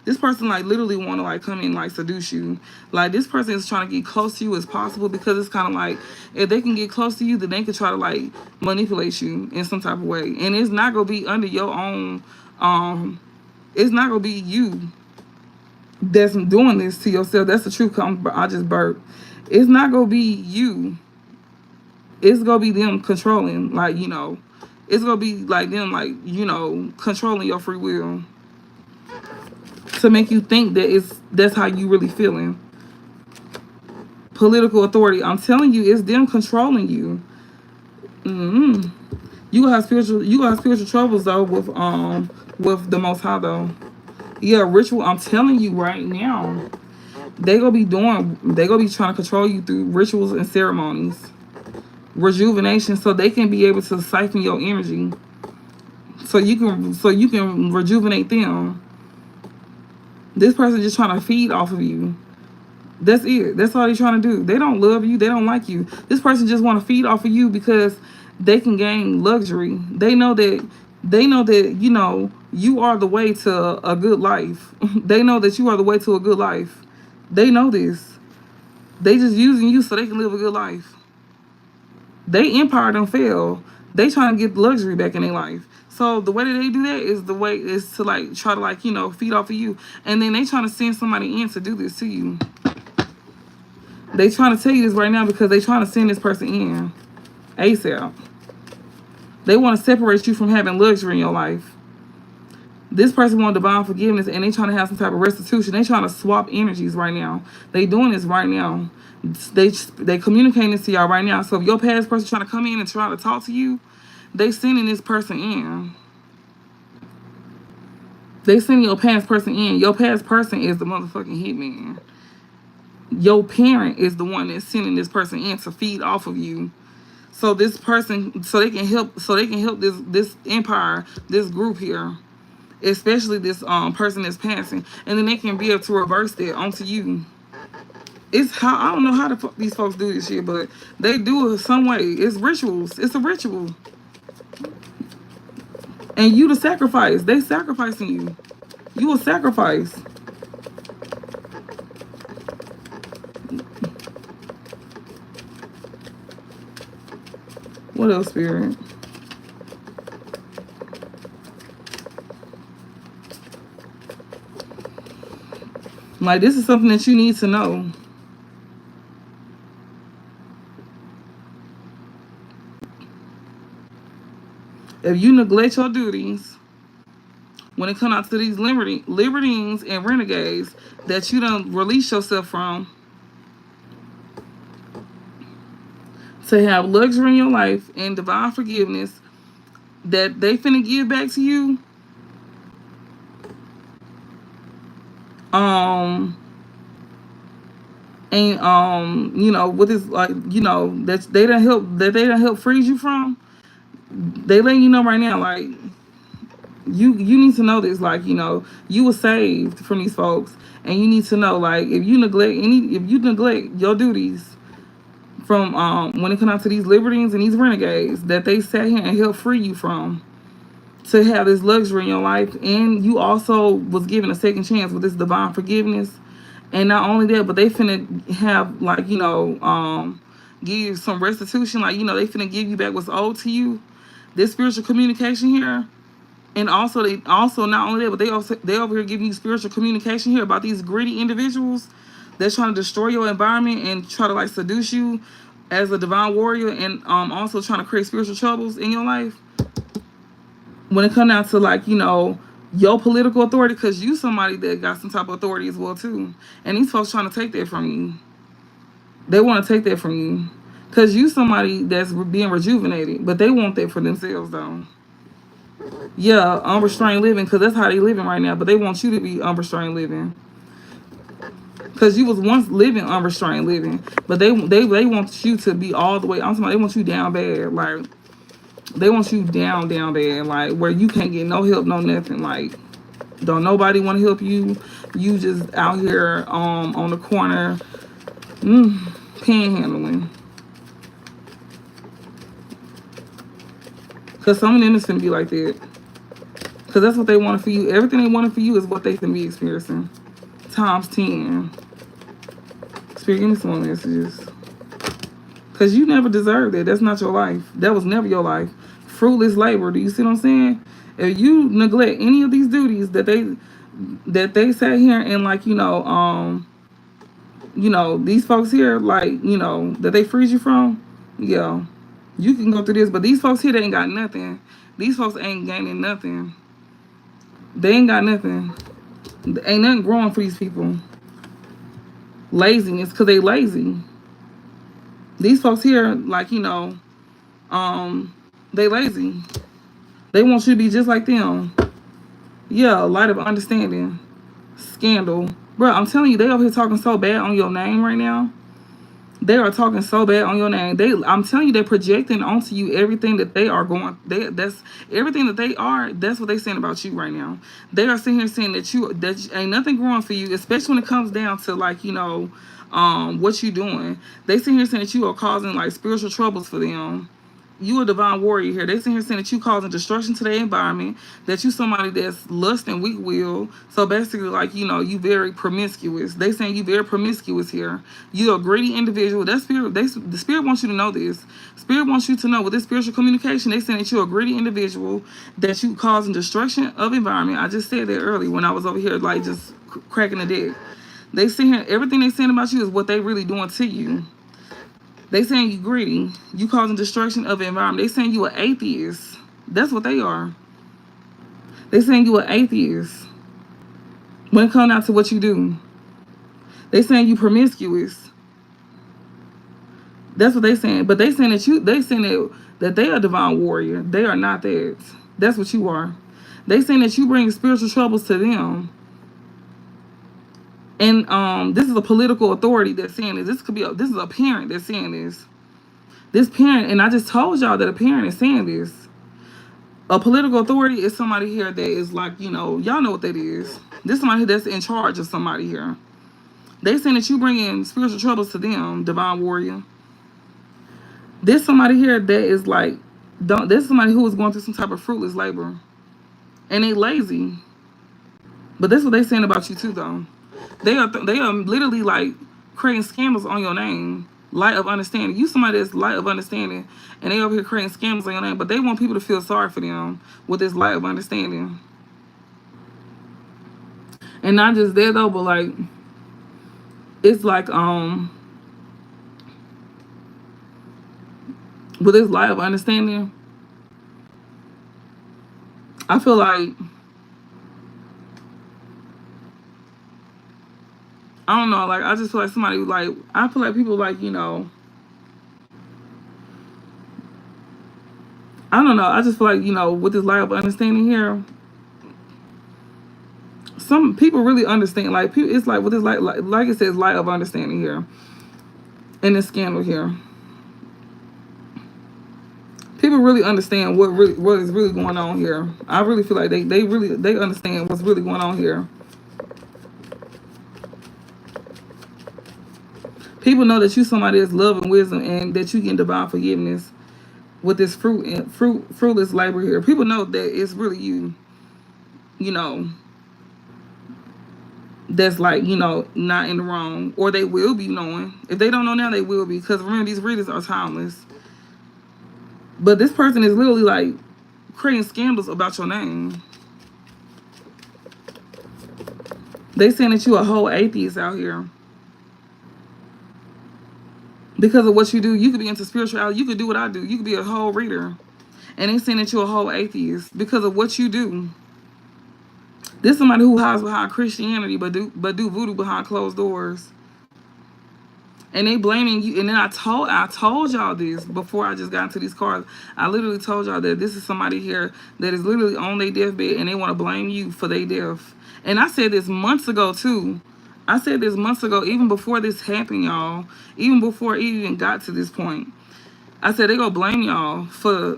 This person like literally want to like come in like seduce you. Like this person is trying to get close to you as possible because it's kind of like if they can get close to you, then they can try to like manipulate you in some type of way. And it's not gonna be under your own. It's not gonna be you that's doing this to yourself. That's the truth. I just burped. It's not gonna be you. It's gonna be them controlling. Like it's gonna be like them like controlling your free will. To make you think that that's how you really feeling. Political authority. I'm telling you, it's them controlling you. You gonna have spiritual troubles though with the Most High though. Yeah, ritual. I'm telling you right now, they gonna be trying to control you through rituals and ceremonies, rejuvenation, so they can be able to siphon your energy, so you can rejuvenate them. This person just trying to feed off of you. That's it. That's all they're trying to do. They don't love you. They don't like you. This person just want to feed off of you because they can gain luxury. They know that you are the way to a good life. They know that you are the way to a good life. They know this. They just using you so they can live a good life. They empire don't fail. They trying to get luxury back in their life. So the way that they do that is to like try to like feed off of you, and then they trying to send somebody in to do this to you. They trying to tell you this right now because they trying to send this person in ASAP. They want to separate you from having luxury in your life. This person want divine forgiveness, and they trying to have some type of restitution. They trying to swap energies right now. They doing this right now. They communicating this to y'all right now. So if your past person trying to come in and try to talk to you, they sending this person in. They sending your past person in. Your past person is the motherfucking hitman. Your parent is the one that's sending this person in to feed off of you. So this person, so they can help this empire, this group here, especially this person that's passing, and then they can be able to reverse that onto you. It's how I don't know how these folks do this shit, but they do it some way. It's rituals. It's a ritual. And you the sacrifice. They sacrificing you. You a sacrifice. What else, Spirit? Like, this is something that you need to know. If you neglect your duties, when it comes out to these libertines and renegades that you don't release yourself from, to have luxury in your life and divine forgiveness that they finna give back to you. And you know, with this, like, you know, that they don't help freeze you from, they letting you know right now, like, you need to know this, like, you know, you were saved from these folks, and you need to know, like, if you neglect your duties from when it comes out to these libertines and these renegades that they sat here and helped free you from, to have this luxury in your life, and you also was given a second chance with this divine forgiveness. And not only that, but they finna have, like, you know, give you some restitution, like, you know, they finna give you back what's owed to you. This spiritual communication here. And also, they also, not only that, but they over here giving you spiritual communication here about these greedy individuals that's trying to destroy your environment and try to, like, seduce you as a divine warrior, and also trying to create spiritual troubles in your life. When it comes down to, like, you know, your political authority, because you somebody that got some type of authority as well too, and these folks trying to take that from you. They want to take that from you because you somebody that's being rejuvenated, but they want that for themselves though. Yeah, unrestrained living, because that's how they living right now, but they want you to be unrestrained living because you was once living unrestrained living, but they want you to be all the way. I'm talking about, they want you down bad, like, they want you down bad, like, where you can't get no help, no nothing, like, don't nobody want to help you. You just out here on the corner, panhandling. Because some of them is finna be like that. Because that's what they wanted for you. Everything they wanted for you is what they finna be experiencing. Times 10. Spirit, give me some more messages. Because you never deserved it. That's not your life. That was never your life. Fruitless labor. Do you see what I'm saying? If you neglect any of these duties that they sat here and, like, you know, these folks here, like, you know, that they freeze you from, yeah, you can go through this. But these folks here, they ain't got nothing. These folks ain't gaining nothing. They ain't got nothing. Ain't nothing growing for these people. Laziness, because they lazy. These folks here, like, you know, they lazy. They want you to be just like them. Yeah, light of understanding. Scandal. Bro, I'm telling you, they over here talking so bad on your name right now. They are talking so bad on your name. I'm telling you, they're projecting onto you everything that they are going. That's everything that they are. That's what they're saying about you right now. They are sitting here saying that ain't nothing growing for you, especially when it comes down to, like, you know, what you doing. They sitting here saying that you are causing, like, spiritual troubles for them. You a divine warrior here. They sitting here saying that you causing destruction to their environment, that you somebody that's lust and weak will. So basically, like, you know, you very promiscuous. They saying you very promiscuous here. You a greedy individual. That spirit, the spirit wants you to know this. Spirit wants you to know with this spiritual communication, they saying that you're a greedy individual, that you causing destruction of environment. I just said that earlier when I was over here, like, just cracking the deck. They saying here, everything they saying about you is what they really doing to you. They saying you greedy. You causing destruction of the environment. They saying you an atheist. That's what they are. They saying you an atheist. When it comes down to what you do. They saying you promiscuous. That's what they saying. But they saying that they are divine warrior. They are not that. That's what you are. They saying that you bring spiritual troubles to them. And this is a political authority that's saying this. This is a parent that's saying this. This parent, and I just told y'all that a parent is saying this. A political authority is somebody here that is, like, you know, y'all know what that is. This is somebody that's in charge of somebody here. They saying that you bring in spiritual troubles to them, divine warrior. There's somebody here that is like, there's somebody who is going through some type of fruitless labor. And they lazy. But that's what they saying about you too, though. They are literally, like, creating scandals on your name. Light of understanding. You somebody that's light of understanding, and they over here creating scandals on your name, but they want people to feel sorry for them with this light of understanding. And not just that though, but, like, it's like with this light of understanding, I feel like, I don't know, like, I just feel like somebody, like, I feel like people, like, you know, I don't know. I just feel like, you know, with this light of understanding here, some people really understand. Like, people, it's like with this light, like it says, light of understanding here, in this scandal here. People really understand what is really going on here. I really feel like they understand what's really going on here. People know that you somebody that's love and wisdom, and that you get divine forgiveness with this fruitless labor here. People know that it's really you, you know, that's like, you know, not in the wrong, or they will be knowing. If they don't know now, they will be, because remember, these readers are timeless. But this person is literally like creating scandals about your name. They saying that you a whole atheist out here because of what you do. You could be into spirituality. You could do what I do. You could be a whole reader, and they saying that you're a whole atheist because of what you do. This is somebody who hides behind Christianity, but do voodoo behind closed doors. And they blaming you. And then I told y'all this before I just got into these cards. I literally told y'all that this is somebody here that is literally on their deathbed, and they want to blame you for their death. And I said this months ago too. I said this months ago, even before this happened, y'all. Even before it even got to this point. I said they gonna blame y'all for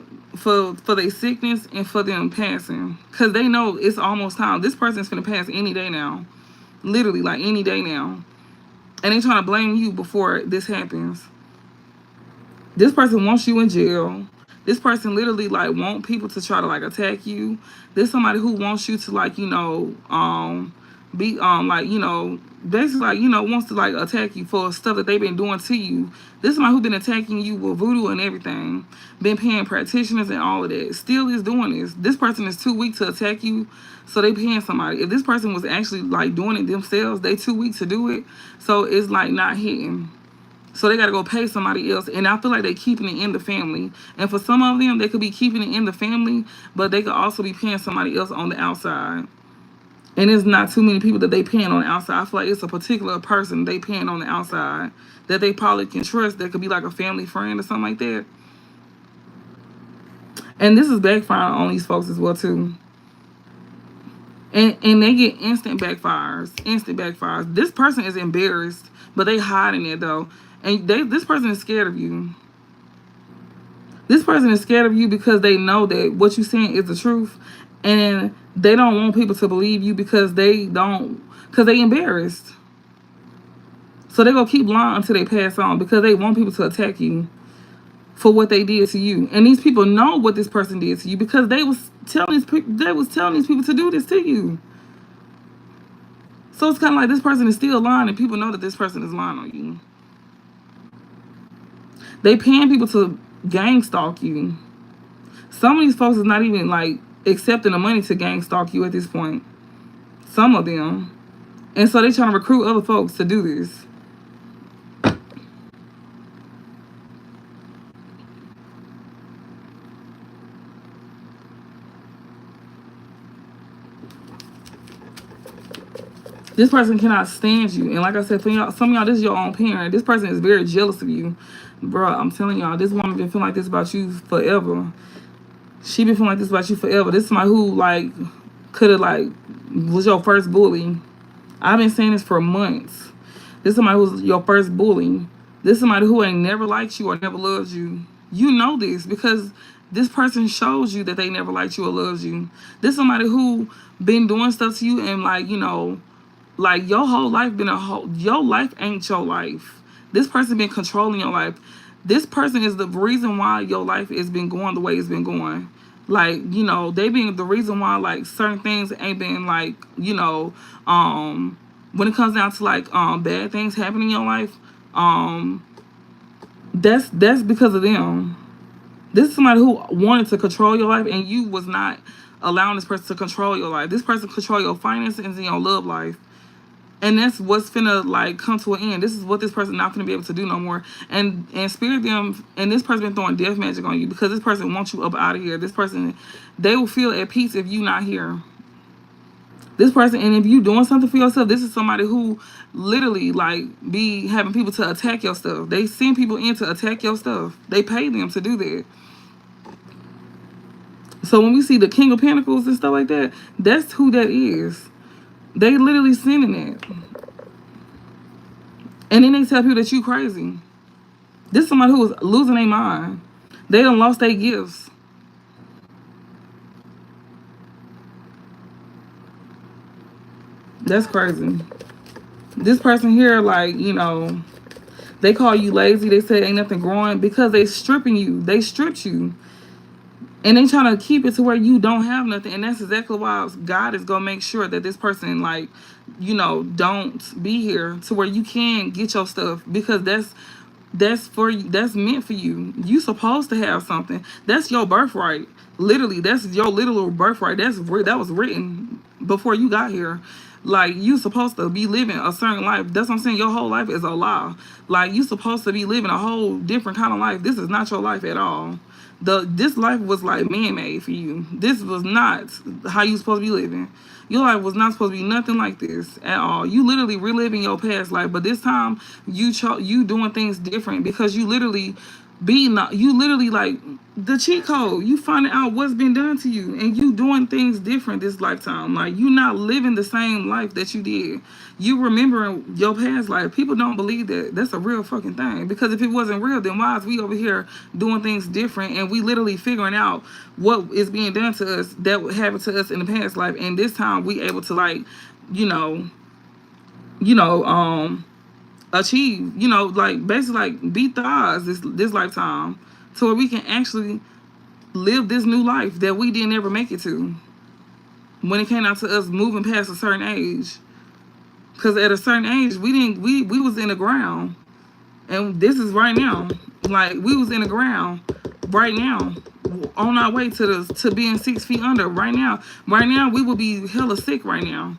their sickness and for them passing. Because they know it's almost time. This person's gonna pass any day now. Literally, like any day now. And they trying to blame you before this happens. This person wants you in jail. This person literally like want people to try to like attack you. There's somebody who wants you to like, you know, be like, you know, basically like, you know, wants to like attack you for stuff that they've been doing to you. This is somebody who's been attacking you with voodoo and everything. Been paying practitioners and all of that. Still is doing this. This person is too weak to attack you, so they paying somebody. If this person was actually like doing it themselves, they too weak to do it. So it's like not hitting. So they got to go pay somebody else. And I feel like they keeping it in the family. And for some of them, they could be keeping it in the family, but they could also be paying somebody else on the outside. And it's not too many people that they paying on the outside. I feel like it's a particular person they paying on the outside that they probably can trust. That could be like a family friend or something like that. And this is backfiring on these folks as well too. And they get instant backfires. Instant backfires. This person is embarrassed, but they hiding it though. And this person is scared of you. This person is scared of you because they know that what you're saying is the truth. And they don't want people to believe you because they embarrassed. So they're going to keep lying until they pass on because they want people to attack you for what they did to you. And these people know what this person did to you because they was telling these people to do this to you. So it's kind of like this person is still lying, and people know that this person is lying on you. They paying people to gang stalk you. Some of these folks is not even like accepting the money to gang stalk you at this point. Some of them. And so they trying to recruit other folks to do this. This person cannot stand you. And like I said, for y'all, some of y'all, this is your own parent. This person is very jealous of you. Bro, I'm telling y'all, this woman been feeling like this about you forever. She been feeling like this about you forever. This is somebody who, like, could have, like, was your first bully. I've been saying this for months. This is somebody who's your first bully. This is somebody who ain't never liked you or never loved you. You know this because this person shows you that they never liked you or loves you. This is somebody who been doing stuff to you and, like, you know, like your whole life your life ain't your life. This person been controlling your life. This person is the reason why your life has been going the way it's been going. Like, you know, they being the reason why like certain things ain't been like, you know, when it comes down to like bad things happening in your life, that's because of them. This is somebody who wanted to control your life, and you was not allowing this person to control your life. This person control your finances and your love life. And that's what's finna like come to an end. This is what this person not gonna be able to do no more. And spirit them, and this person been throwing death magic on you because this person wants you up out of here. This person, they will feel at peace if you not here. This person, and if you doing something for yourself, this is somebody who literally like be having people to attack your stuff. They send people in to attack your stuff. They pay them to do that. So when we see the King of Pentacles and stuff like that, that's who that is. They literally sending it. And then they tell people that you crazy. This is somebody who was losing their mind. They done lost their gifts. That's crazy. This person here, like, you know, they call you lazy. They say ain't nothing growing because they stripping you. They stripped you. And they trying to keep it to where you don't have nothing. And that's exactly why God is going to make sure that this person, like, you know, don't be here to where you can get your stuff. Because that's for you. That's meant for you. You supposed to have something. That's your birthright. Literally, that's your literal birthright. That was written before you got here. Like, you supposed to be living a certain life. That's what I'm saying. Your whole life is a lie. Like, you supposed to be living a whole different kind of life. This is not your life at all. This life was like man-made for you. This was not how you supposed to be living. Your life was not supposed to be nothing like this at all. You literally reliving your past life, but this time you doing things different because you literally like the cheat code. You finding out what's been done to you, and you doing things different this lifetime. Like, you not living the same life that you did. You remembering your past life. People don't believe that. That's a real fucking thing. Because if it wasn't real, then why is we over here doing things different and we literally figuring out what is being done to us that happened to us in the past life, and this time we able to, like, you know, achieve, you know, like, basically, like, beat the odds this lifetime to where we can actually live this new life that we didn't ever make it to when it came out to us moving past a certain age. Because at a certain age, we was in the ground, and this is right now. Like, we was in the ground right now, on our way to being 6 feet under right now. Right now, we will be hella sick right now.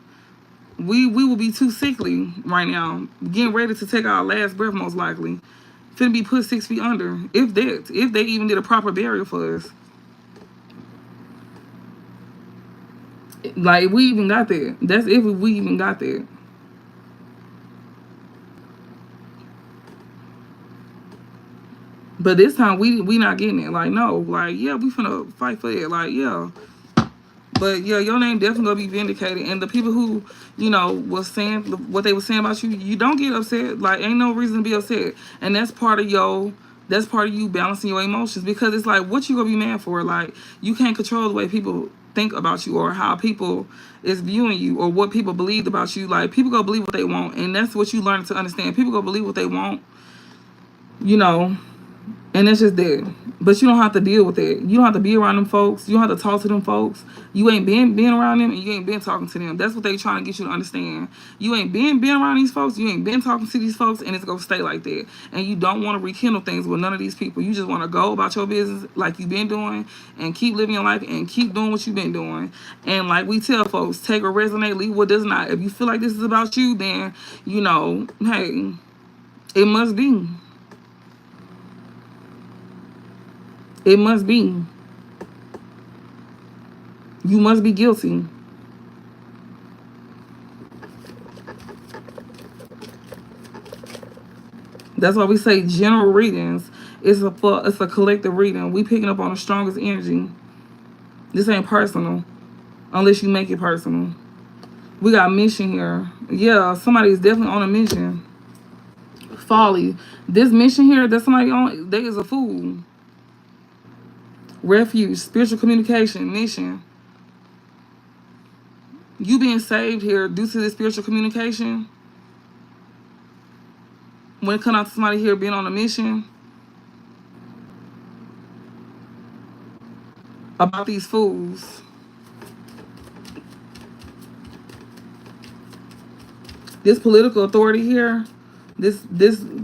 We will be too sickly right now, getting ready to take our last breath, most likely. Finna be put 6 feet under, if they even did a proper burial for us. Like, we even got there. That's if we even got there. But this time we not getting it. Like, no, like, yeah, we finna fight for it. Like, yeah. But yeah, your name definitely gonna be vindicated. And the people who, you know, was saying what they were saying about you, you don't get upset. Like, ain't no reason to be upset. And that's part of you balancing your emotions. Because it's like, what you gonna be mad for? Like, you can't control the way people think about you or how people is viewing you or what people believed about you. Like, people gonna believe what they want, and that's what you learn to understand. People gonna believe what they want, you know. And it's just that. But you don't have to deal with it. You don't have to be around them folks. You don't have to talk to them folks. You ain't been around them, and you ain't been talking to them. That's what they trying to get you to understand. You ain't been around these folks. You ain't been talking to these folks, and it's going to stay like that. And you don't want to rekindle things with none of these people. You just want to go about your business like you've been doing and keep living your life and keep doing what you've been doing. And like we tell folks, take what resonate, leave what does not. If you feel like this is about you, then, you know, hey, it must be. It must be. You must be guilty. That's why we say general readings. It's a collective reading. We picking up on the strongest energy. This ain't personal, unless you make it personal. We got mission here. Yeah, somebody is definitely on a mission. Folly. This mission here that somebody on, they is a fool. Refuge, spiritual communication, mission. You being saved here due to this spiritual communication. When it comes out to somebody here being on a mission about these fools. This political authority here, this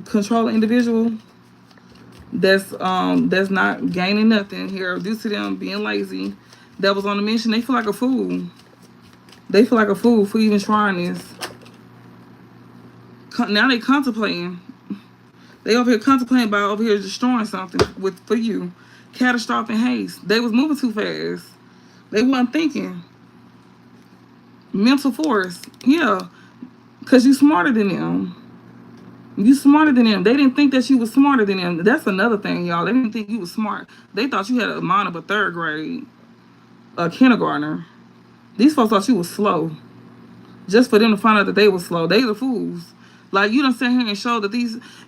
controlling individual that's not gaining nothing here due to them being lazy, that was on a mission, they feel like a fool. They feel like a fool for even trying this. Now they contemplating. They over here contemplating about over here destroying something for you. Catastrophic haste. They was moving too fast. They wasn't thinking. Mental force. Yeah. Because you smarter than them. You smarter than them. They didn't think that you was smarter than them. That's another thing, y'all. They didn't think you was smart. They thought you had a mind of a third grade. a kindergartner. These folks thought you was slow. Just for them to find out that they was slow. They the fools. Like, you done sit here and show that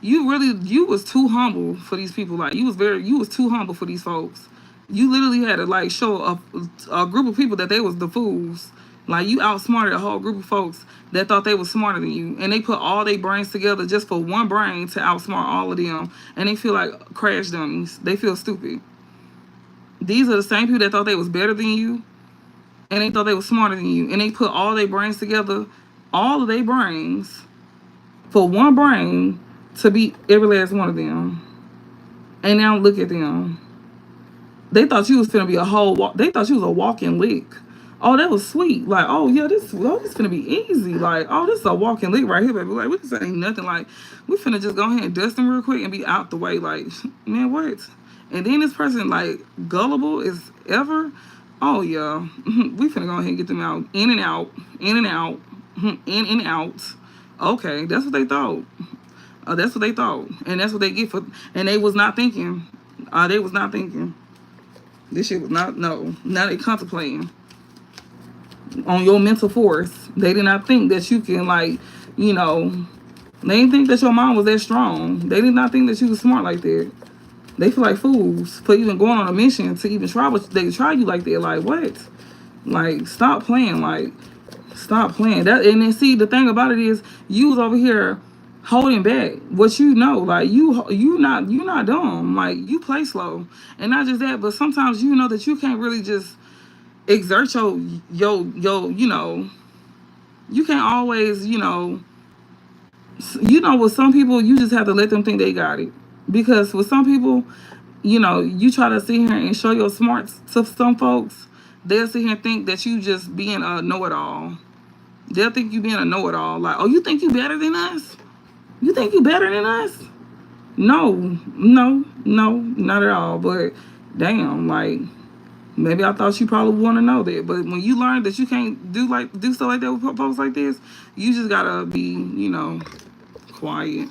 you was too humble for these people. Like, you was too humble for these folks. You literally had to, like, show a group of people that they was the fools. Like, you outsmarted a whole group of folks that thought they was smarter than you. And they put all their brains together just for one brain to outsmart all of them. And they feel like crash dummies. They feel stupid. These are the same people that thought they was better than you. And they thought they was smarter than you. And they put all their brains together, all of their brains, for one brain to beat every last one of them. And now look at them. They thought you was finna be they thought you was a walking lick. Oh, that was sweet. Like, oh yeah, this finna be easy. Like, oh, this is a walking lick right here, baby. Like, we can say nothing. Like, we finna just go ahead and dust them real quick and be out the way. Like, man, what? And then this person, like, gullible as ever. Oh yeah, we finna go ahead and get them out, in and out, in and out, in and out. Okay, that's what they thought. That's what they thought, and that's what they get for. And they was not thinking. They was not thinking. This shit was not. No, now they contemplating on your mental force. They did not think that you can, like, you know. They didn't think that your mom was that strong. They did not think that you was smart like that. They feel like fools for even going on a mission to even try what they try you like that. Like, what? Like, stop playing. Like, stop playing. That, and then see, the thing about it is, you was over here holding back what you know. Like, you not dumb. Like, you play slow, and not just that, but sometimes you know that you can't really just exert your you know, you can't always, you know, with some people you just have to let them think they got it. Because with some people, you know, you try to sit here and show your smarts to some folks, they'll sit here and think that you just being a know-it-all. They'll think you being a know-it-all. Like, oh, you think you better than us? You think you better than us? No, not at all. But damn, like, maybe I thought you probably want to know that. But when you learn that you can't do stuff like that with folks like this, you just gotta be, you know, quiet.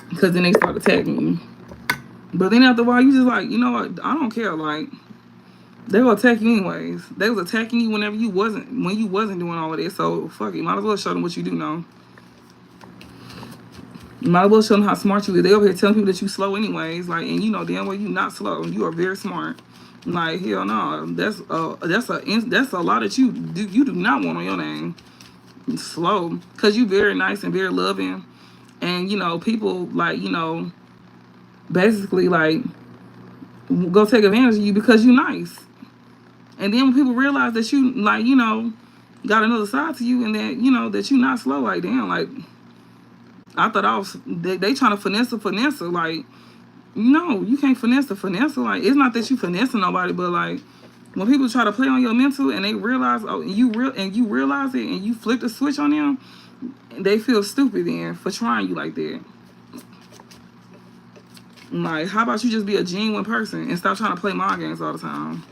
Because then they start attacking you. But then after a while, you just like, you know what? I don't care. Like, they will attack you anyways. They was attacking you when you wasn't doing all of this. So fuck it. Might as well show them what you do know. You might as well show them how smart you is. They over here telling people that you slow anyways. Like, and you know damn well you not slow. You are very smart. Like, hell no. That's a lot that you do not want on your name. Slow. Because you very nice and very loving. And, you know, people, like, you know, basically, like, go take advantage of you because you're nice. And then when people realize that you, like, you know, got another side to you and that, you know, that you're not slow, like, damn, like, I thought they trying to finesse. Like, no, you can't finesse. Like, it's not that you finessing nobody, but, like, when people try to play on your mental and they realize, oh, you realize it and you flip the switch on them, they feel stupid then for trying you like that. Like, how about you just be a genuine person and stop trying to play mind games all the time?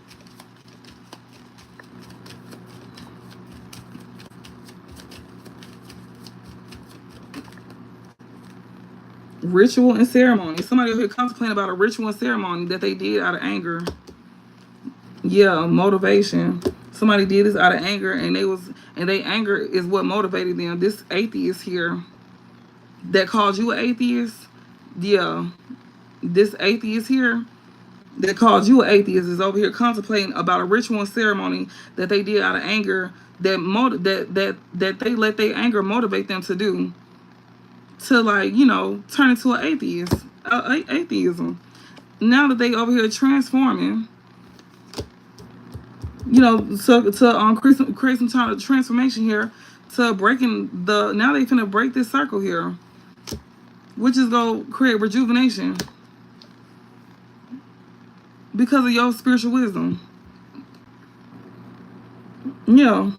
Ritual and ceremony. Somebody over here contemplating about a ritual and ceremony that they did out of anger. Yeah, motivation. Somebody did this out of anger, and their anger is what motivated them. This atheist here that called you an atheist, yeah, this atheist here that called you an atheist is over here contemplating about a ritual and ceremony that they did out of anger that they let their anger motivate them to do, to, like, you know, turn into an atheism. Now that they over here transforming, you know, to create some kind of transformation here, to breaking now they finna break this circle here, which is gonna create rejuvenation because of your spiritual wisdom. Yeah,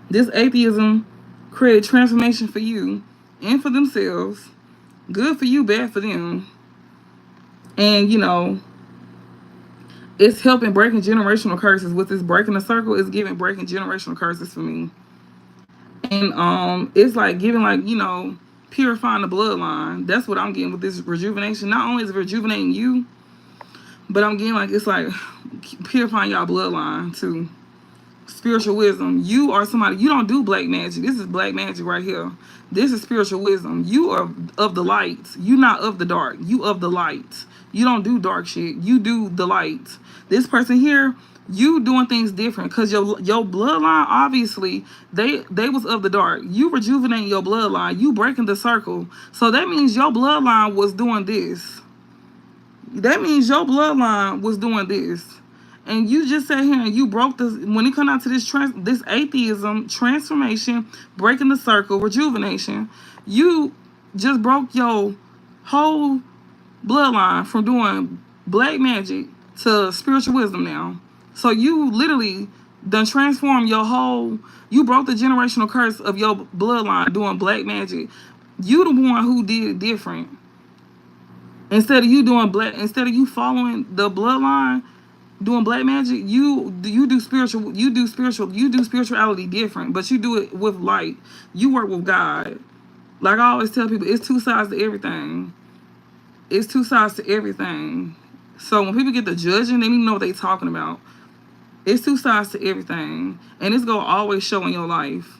this atheism created transformation for you and for themselves. Good for you, bad for them. And, you know, it's helping breaking generational curses. With this breaking the circle, it's giving breaking generational curses for me. And it's like giving, like, you know, purifying the bloodline. That's what I'm getting with this rejuvenation. Not only is it rejuvenating you, But I'm getting like, it's like purifying y'all bloodline too. Spiritual wisdom. You are somebody, you don't do black magic. This is black magic right here. This is spiritual wisdom. You are of the light. You not of the dark. You of the light. You don't do dark shit. You do the light. This person here, you doing things different because your bloodline, obviously, they was of the dark. You rejuvenating your bloodline. You breaking the circle. So that means your bloodline was doing this. That means your bloodline was doing this. And you just sat here and you broke this. When it come out to this atheism, transformation, breaking the circle, rejuvenation, you just broke your whole bloodline from doing black magic to spiritual wisdom now. So you literally done transformed your whole, you broke the generational curse of your bloodline doing black magic. You the one who did it different. Instead of you following the bloodline, doing black magic, you do spirituality different, but you do it with light. You work with God. Like I always tell people, it's two sides to everything. It's two sides to everything. So when people get to judging, they need to know what they talking about. It's two sides to everything, and it's gonna always show in your life,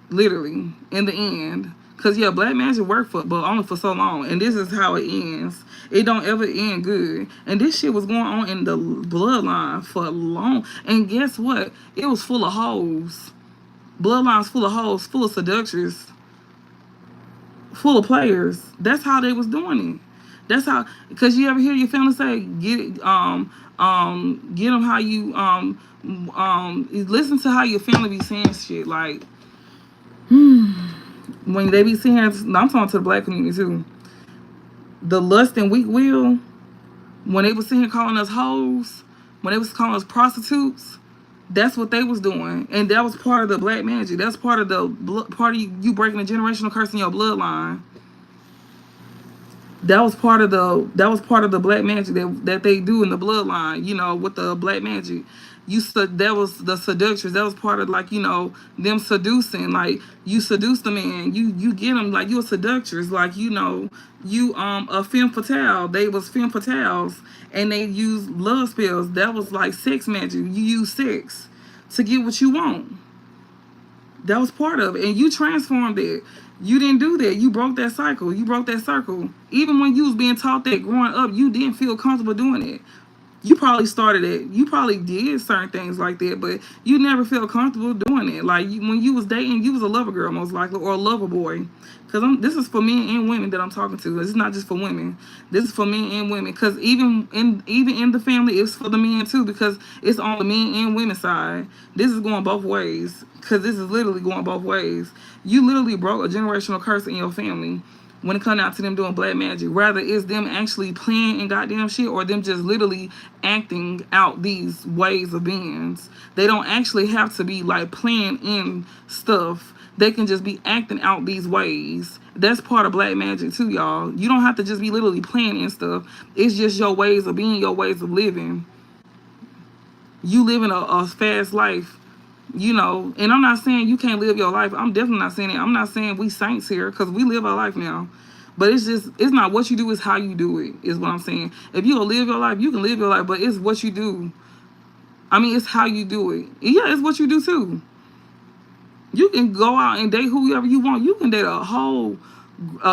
literally, in the end. Cause yeah, black magic worked but only for so long, and this is how it ends. It don't ever end good. And this shit was going on in the bloodline for long. And guess what? It was full of hoes. Bloodlines full of hoes, full of seductress, full of players. That's how they was doing it. That's how. Cause you ever hear your family say, get them how you listen to how your family be saying shit like. When they be saying, I'm talking to the black community too, the lust and weak will, when they was sitting here calling us hoes, when they was calling us prostitutes, that's what they was doing. And that was part of the black magic. That's part of you breaking the generational curse in your bloodline. That was part of the black magic that they do in the bloodline, with the black magic. That was the seductress. That was part of them seducing. Like you seduce the man, you get him like you a seductress. Like you a femme fatale. They was femme fatales and they used love spells. That was like sex magic. You use sex to get what you want. That was part of it, and you transformed it. You didn't do that. You broke that cycle. You broke that circle. Even when you was being taught that growing up, you didn't feel comfortable doing it. You probably started it. You probably did certain things like that, but you never felt comfortable doing it. Like when you was dating, you was a lover girl most likely, or a lover boy. Because this is for men and women that I'm talking to. This is not just for women. This is for men and women. Because even in the family, it's for the men too. Because it's on the men and women side. This is going both ways. Because this is literally going both ways. You literally broke a generational curse in your family when it comes out to them doing black magic. Rather it's them actually playing in goddamn shit, or them just literally acting out these ways of beings. They don't actually have to be like playing in stuff. They can just be acting out these ways. That's part of black magic too, y'all. You don't have to just be literally playing in stuff. It's just your ways of being, your ways of living. You living a fast life. And I'm not saying you can't live your life. I'm definitely not saying it. I'm not saying we saints here, because we live our life now. But it's not what you do, it's how you do it, is what I'm saying. If you gonna live your life, you can live your life, but it's what you do. I mean, it's how you do it. Yeah, it's what you do too. You can go out and date whoever you want. You can date a whole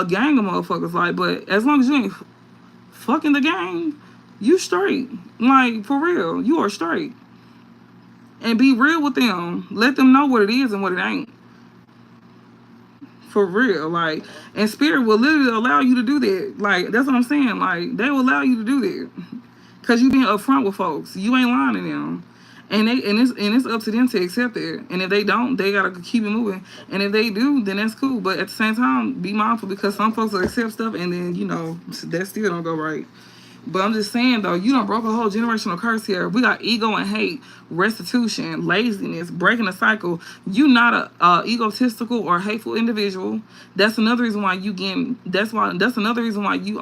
gang of motherfuckers, like, but as long as you ain't fucking the gang, you straight. Like, for real, you are straight. And be real with them. Let them know what it is and what it ain't. For real. Like, and spirit will literally allow you to do that. Like, that's what I'm saying. Like, they will allow you to do that. Because you being upfront with folks. You ain't lying to them. And it's up to them to accept it. And if they don't, they gotta keep it moving. And if they do, then that's cool. But at the same time, be mindful, because some folks will accept stuff and then, that still don't go right. But I'm just saying, though, you done broke a whole generational curse here. We got ego and hate, restitution, laziness, breaking the cycle. You not a egotistical or hateful individual. That's another reason why you getting. That's another reason why you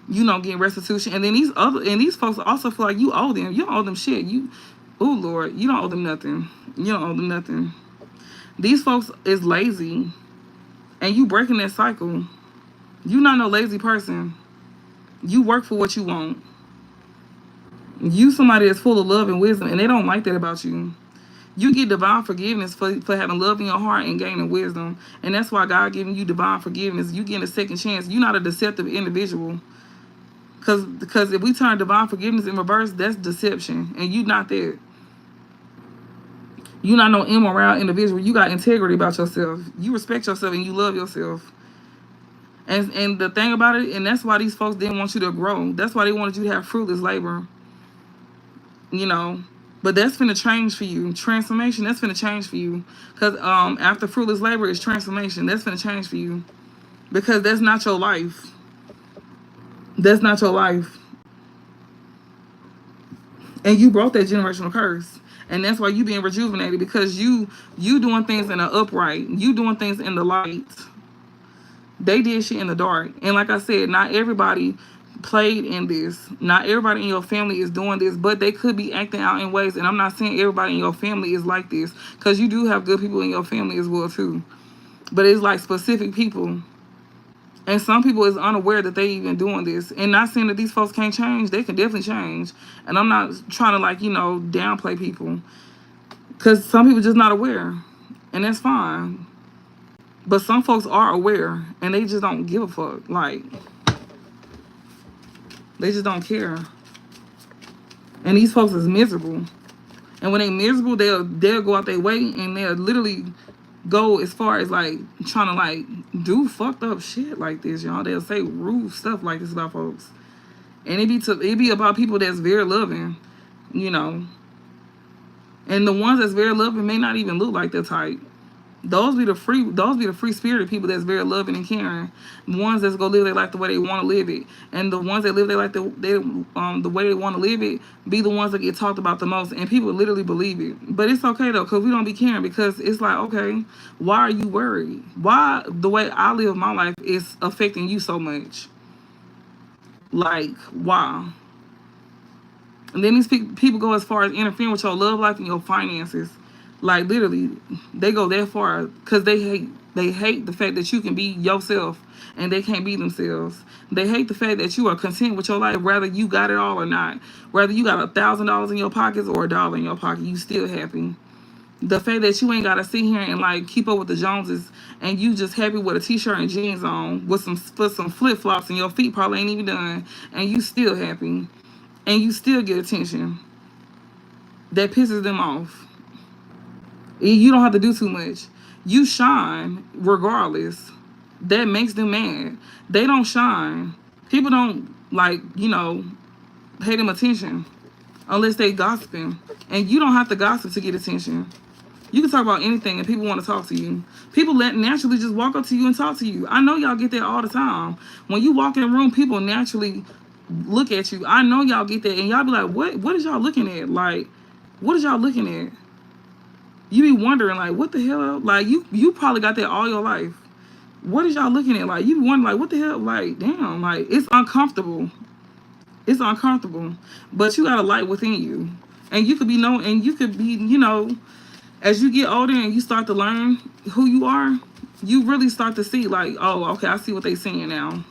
getting restitution. And then these folks also feel like you owe them. You don't owe them shit. Oh Lord, you don't owe them nothing. You don't owe them nothing. These folks is lazy, and you breaking that cycle. You not no lazy person. You work for what you want. You somebody that's full of love and wisdom, and they don't like that about you. You get divine forgiveness for having love in your heart and gaining wisdom. And that's why God giving you divine forgiveness. You getting a second chance. You're not a deceptive individual. Because if we turn divine forgiveness in reverse, that's deception. And you not that. You're not no immoral individual. You got integrity about yourself. You respect yourself and you love yourself. And the thing about it, and that's why these folks didn't want you to grow. That's why they wanted you to have fruitless labor. You know. But that's finna change for you. Transformation, that's finna change for you. Because after fruitless labor is transformation. That's finna change for you. Because that's not your life. That's not your life. And you broke that generational curse. And that's why you being rejuvenated. Because you doing things in the upright. You doing things in the light. They did shit in the dark. And like I said, not everybody played in this. Not everybody in your family is doing this, but they could be acting out in ways. And I'm not saying everybody in your family is like this, because you do have good people in your family as well too. But it's like specific people. And some people is unaware that they even doing this. And not saying that these folks can't change. They can definitely change. And I'm not trying to, like, you know, downplay people. Because some people just not aware. And that's fine. But some folks are aware. And they just don't give a fuck. Like, they just don't care. And these folks is miserable. And when they miserable, they'll go out their way. And they'll literally go as far as, like, trying to, like, do fucked up shit like this, y'all. They'll say rude stuff like this about folks. And it be about people that's very loving, you know. And the ones that's very loving may not even look like that type. Those be the free spirited people that's very loving and caring. The ones that's go live their life the way they want to live it. And the ones that live their life the way they want to live it be the ones that get talked about the most. And people literally believe it. But it's okay though, because we don't be caring, because it's like, okay, why are you worried? Why the way I live my life is affecting you so much? Like, why? And then these people go as far as interfering with your love life and your finances. Like, literally, they go that far because they hate the fact that you can be yourself and they can't be themselves. They hate the fact that you are content with your life, whether you got it all or not. Whether you got $1,000 in your pockets or $1 in your pocket, you still happy. The fact that you ain't got to sit here and, like, keep up with the Joneses and you just happy with a t-shirt and jeans on with some flip-flops and your feet probably ain't even done and you still happy and you still get attention. That pisses them off. You don't have to do too much. You shine regardless. That makes them mad. They don't shine. People don't, like, you know, pay them attention unless they gossiping. And you don't have to gossip to get attention. You can talk about anything and people want to talk to you. People naturally just walk up to you and talk to you. I know y'all get that all the time. When you walk in a room, people naturally look at you. I know y'all get that. And y'all be like, what is y'all looking at? Like, what is y'all looking at? You be wondering, like, what the hell? Like, you probably got that all your life. What is y'all looking at? Like, you be wondering, like, what the hell? Like, damn, like, it's uncomfortable. It's uncomfortable. But you got a light within you. And you could be you know, as you get older and you start to learn who you are, you really start to see, like, oh, okay, I see what they saying now.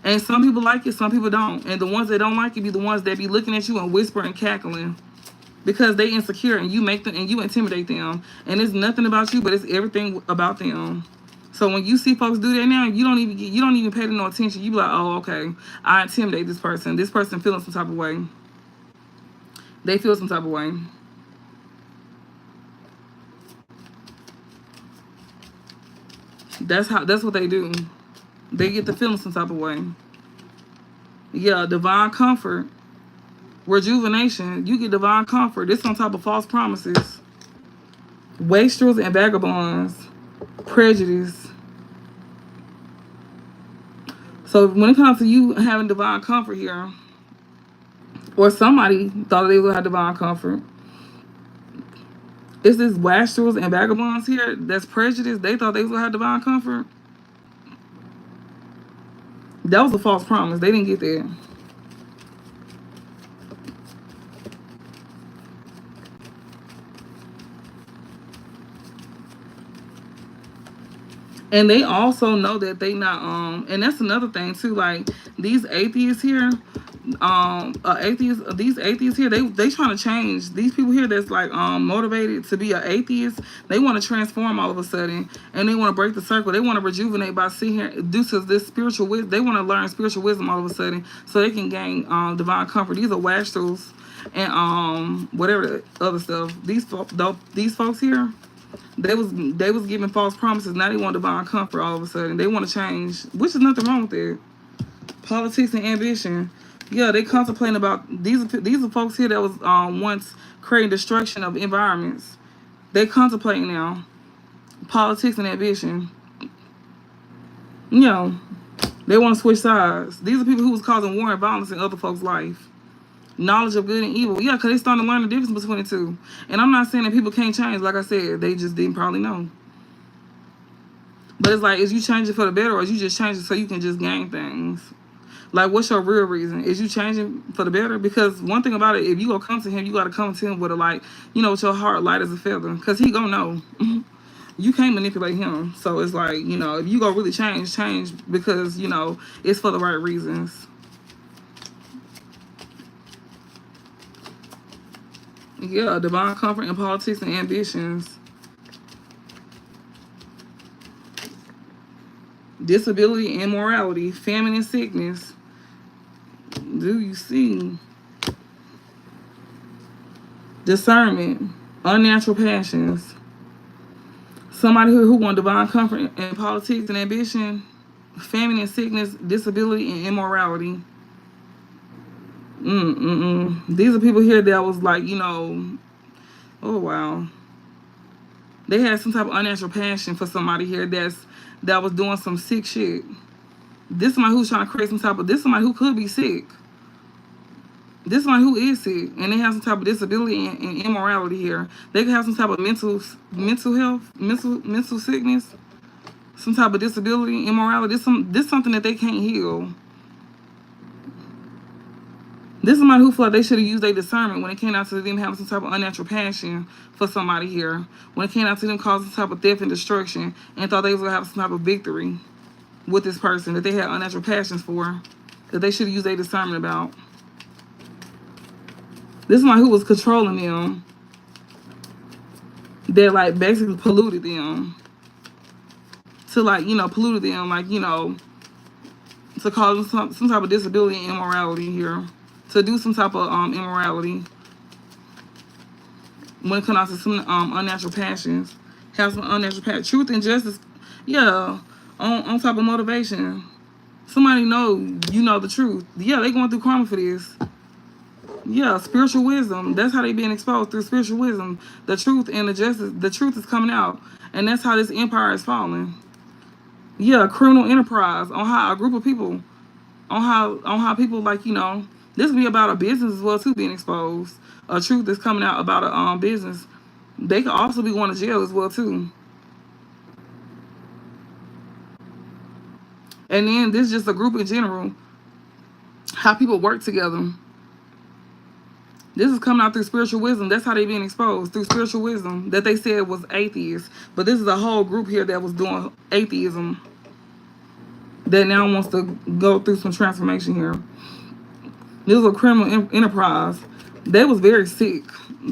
And some people like it, some people don't. And the ones that don't like it be the ones that be looking at you and whispering and cackling. Because they insecure and you make them and you intimidate them. And it's nothing about you, but it's everything about them. So when you see folks do that now, you don't even pay them no attention. You be like, oh, okay, I intimidate this person. This person feeling some type of way. They feel some type of way. That's what they do. They get to feeling some type of way. Yeah, divine comfort. Rejuvenation, you get divine comfort. This on top of false promises. Wastrels and vagabonds. Prejudice. So when it comes to you having divine comfort here, or somebody thought they would have divine comfort, it's this wastrels and vagabonds here that's prejudice. They thought they would have divine comfort. That was a false promise. They didn't get that. And they also know that they not and that's another thing too, like these atheists here, atheists, these atheists here, they trying to change. These people here that's like motivated to be an atheist, they want to transform all of a sudden, and they want to break the circle. They want to rejuvenate by sitting here due to this spiritual wisdom. They want to learn spiritual wisdom all of a sudden, so they can gain divine comfort. These are Wastros and whatever the other stuff. These folks here, they was giving false promises. Now they want divine comfort all of a sudden. They want to change, which is nothing wrong with it. Politics and ambition. Yeah, they contemplating about these are folks here that was once creating destruction of environments. They contemplating now politics and ambition. You know, they want to switch sides. These are people who was causing war and violence in other folks' life. Knowledge of good and evil. Yeah, because they starting to learn the difference between the two. And I'm not saying that people can't change. Like I said, they just didn't probably know. But it's like, is you changing for the better, or is you just changing so you can just gain things? Like, what's your real reason? Is you changing for the better? Because one thing about it, if you go come to him, you got to come to him with a, like, you know, with your heart light as a feather. Because he gonna know. You can't manipulate him. So it's like, you know, if you go really change because, you know, it's for the right reasons. Yeah, divine comfort in politics and ambitions. Disability and immorality. Famine and sickness. Do you see? Discernment. Unnatural passions. Somebody who want divine comfort in politics and ambition. Famine and sickness. Disability and immorality. These are people here that was like, you know, oh wow. They had some type of unnatural passion for somebody here that was doing some sick shit. This somebody who's trying to create some type of, this somebody who could be sick. This somebody who is sick, and they have some type of disability and immorality here. They could have some type of mental health, mental sickness, some type of disability, immorality. This something that they can't heal. This is somebody who felt like they should have used their discernment when it came out to them having some type of unnatural passion for somebody here. When it came out to them causing some type of theft and destruction, and thought they was going to have some type of victory with this person that they had unnatural passions for, that they should have used their discernment about. This is somebody who was controlling them, that like basically polluted them. To like, you know, polluted them, like, you know, to cause them some type of disability and immorality here. To do some type of immorality when it comes out to some unnatural passions. Have some unnatural passions. Truth and justice, yeah, on top of motivation. Somebody know you know the truth. Yeah, they going through karma for this. Yeah, spiritual wisdom. That's how they being exposed, through spiritual wisdom. The truth and the justice. The truth is coming out. And that's how this empire is falling. Yeah, criminal enterprise on how a group of people, on how people, like, you know, this will be about a business as well too being exposed. A truth that's coming out about a business. They could also be going to jail as well too. And then this is just a group in general. How people work together. This is coming out through spiritual wisdom. That's how they being exposed, through spiritual wisdom that they said was atheists. But this is a whole group here that was doing atheism, that now wants to go through some transformation here. This was a criminal enterprise. They was very sick.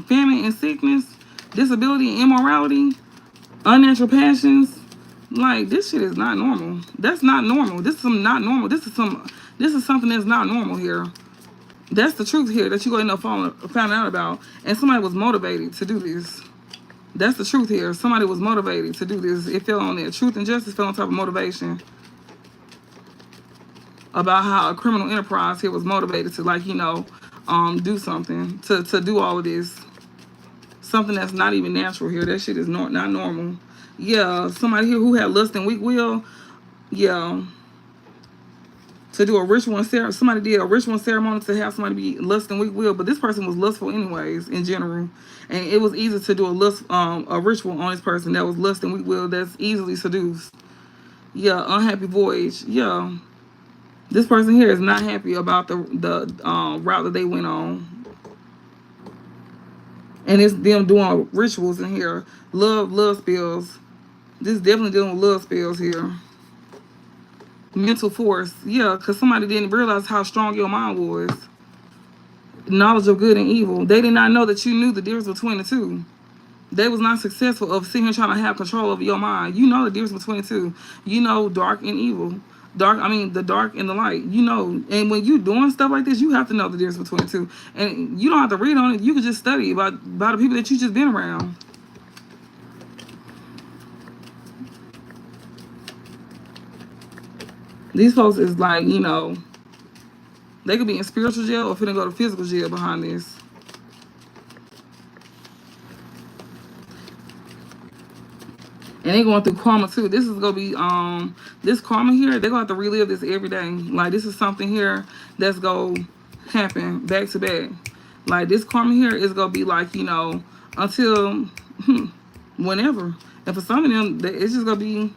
Famine and sickness, disability and immorality, unnatural passions. Like, this shit is not normal. That's not normal. This is some not normal. This is something that's not normal here. That's the truth here that you go end up found out about. And somebody was motivated to do this. That's the truth here. Somebody was motivated to do this. It fell on there. Truth and justice fell on top of motivation. About how a criminal enterprise here was motivated to, like, you know, do something. To do all of this. Something that's not even natural here. That shit is not normal. Yeah, somebody here who had lust and weak will. Yeah. To do a ritual and ceremony. Somebody did a ritual and ceremony to have somebody be lust and weak will, but this person was lustful anyways, in general. And it was easy to do a ritual on this person that was lust and weak will, that's easily seduced. Yeah, unhappy voyage. Yeah. This person here is not happy about the route that they went on. And it's them doing rituals in here. Love spells. This is definitely dealing with love spells here. mental force. Yeah, because somebody didn't realize how strong your mind was. Knowledge of good and evil. They did not know that you knew the difference between the two. They was not successful of sitting here trying to have control over your mind. You know the difference between the two. You know dark and evil. The dark and the light. You know, and when you doing stuff like this, you have to know the difference between the two. And you don't have to read on it. You can just study about the people that you just been around. These folks is like, you know, they could be in spiritual jail or finna go to physical jail behind this. And they going through karma too. This is gonna be this karma here, they're gonna have to relive this every day. Like this is something here that's gonna happen back to back. Like this karma here is gonna be like, you know, until whenever. And for some of them, it's just gonna be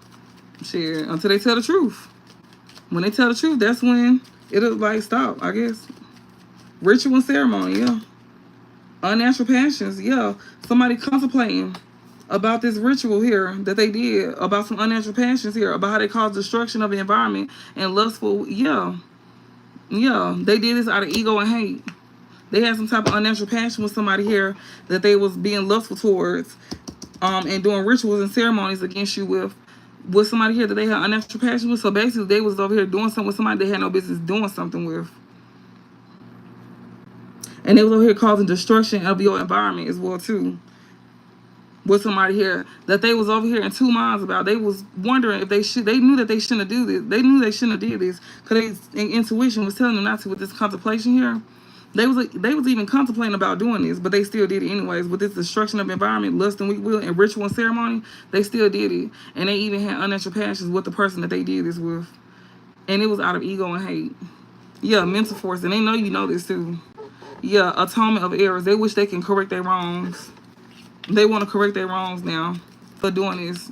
shit until they tell the truth. When they tell the truth, that's when it'll like stop, I guess. Ritual and ceremony, yeah. Unnatural passions, yeah. Somebody contemplating about this ritual here that they did, about some unnatural passions here, about how they caused destruction of the environment and lustful, yeah. Yeah, they did this out of ego and hate. They had some type of unnatural passion with somebody here that they was being lustful towards, and doing rituals and ceremonies against you with somebody here that they had unnatural passion with. So basically, they was over here doing something with somebody they had no business doing something with. And they was over here causing destruction of your environment as well, too. With somebody here that they was over here in two minds about. They was wondering if they knew that they shouldn't do this. They knew they shouldn't have did this because intuition was telling them not to with this contemplation here. They was even contemplating about doing this, but they still did it anyways. With this destruction of environment, lust and weak will, and ritual and ceremony, they still did it. And they even had unnatural passions with the person that they did this with. And it was out of ego and hate. Yeah, mental force. And they know you know this too. Yeah, atonement of errors. They wish they can correct their wrongs. They want to correct their wrongs now for doing this.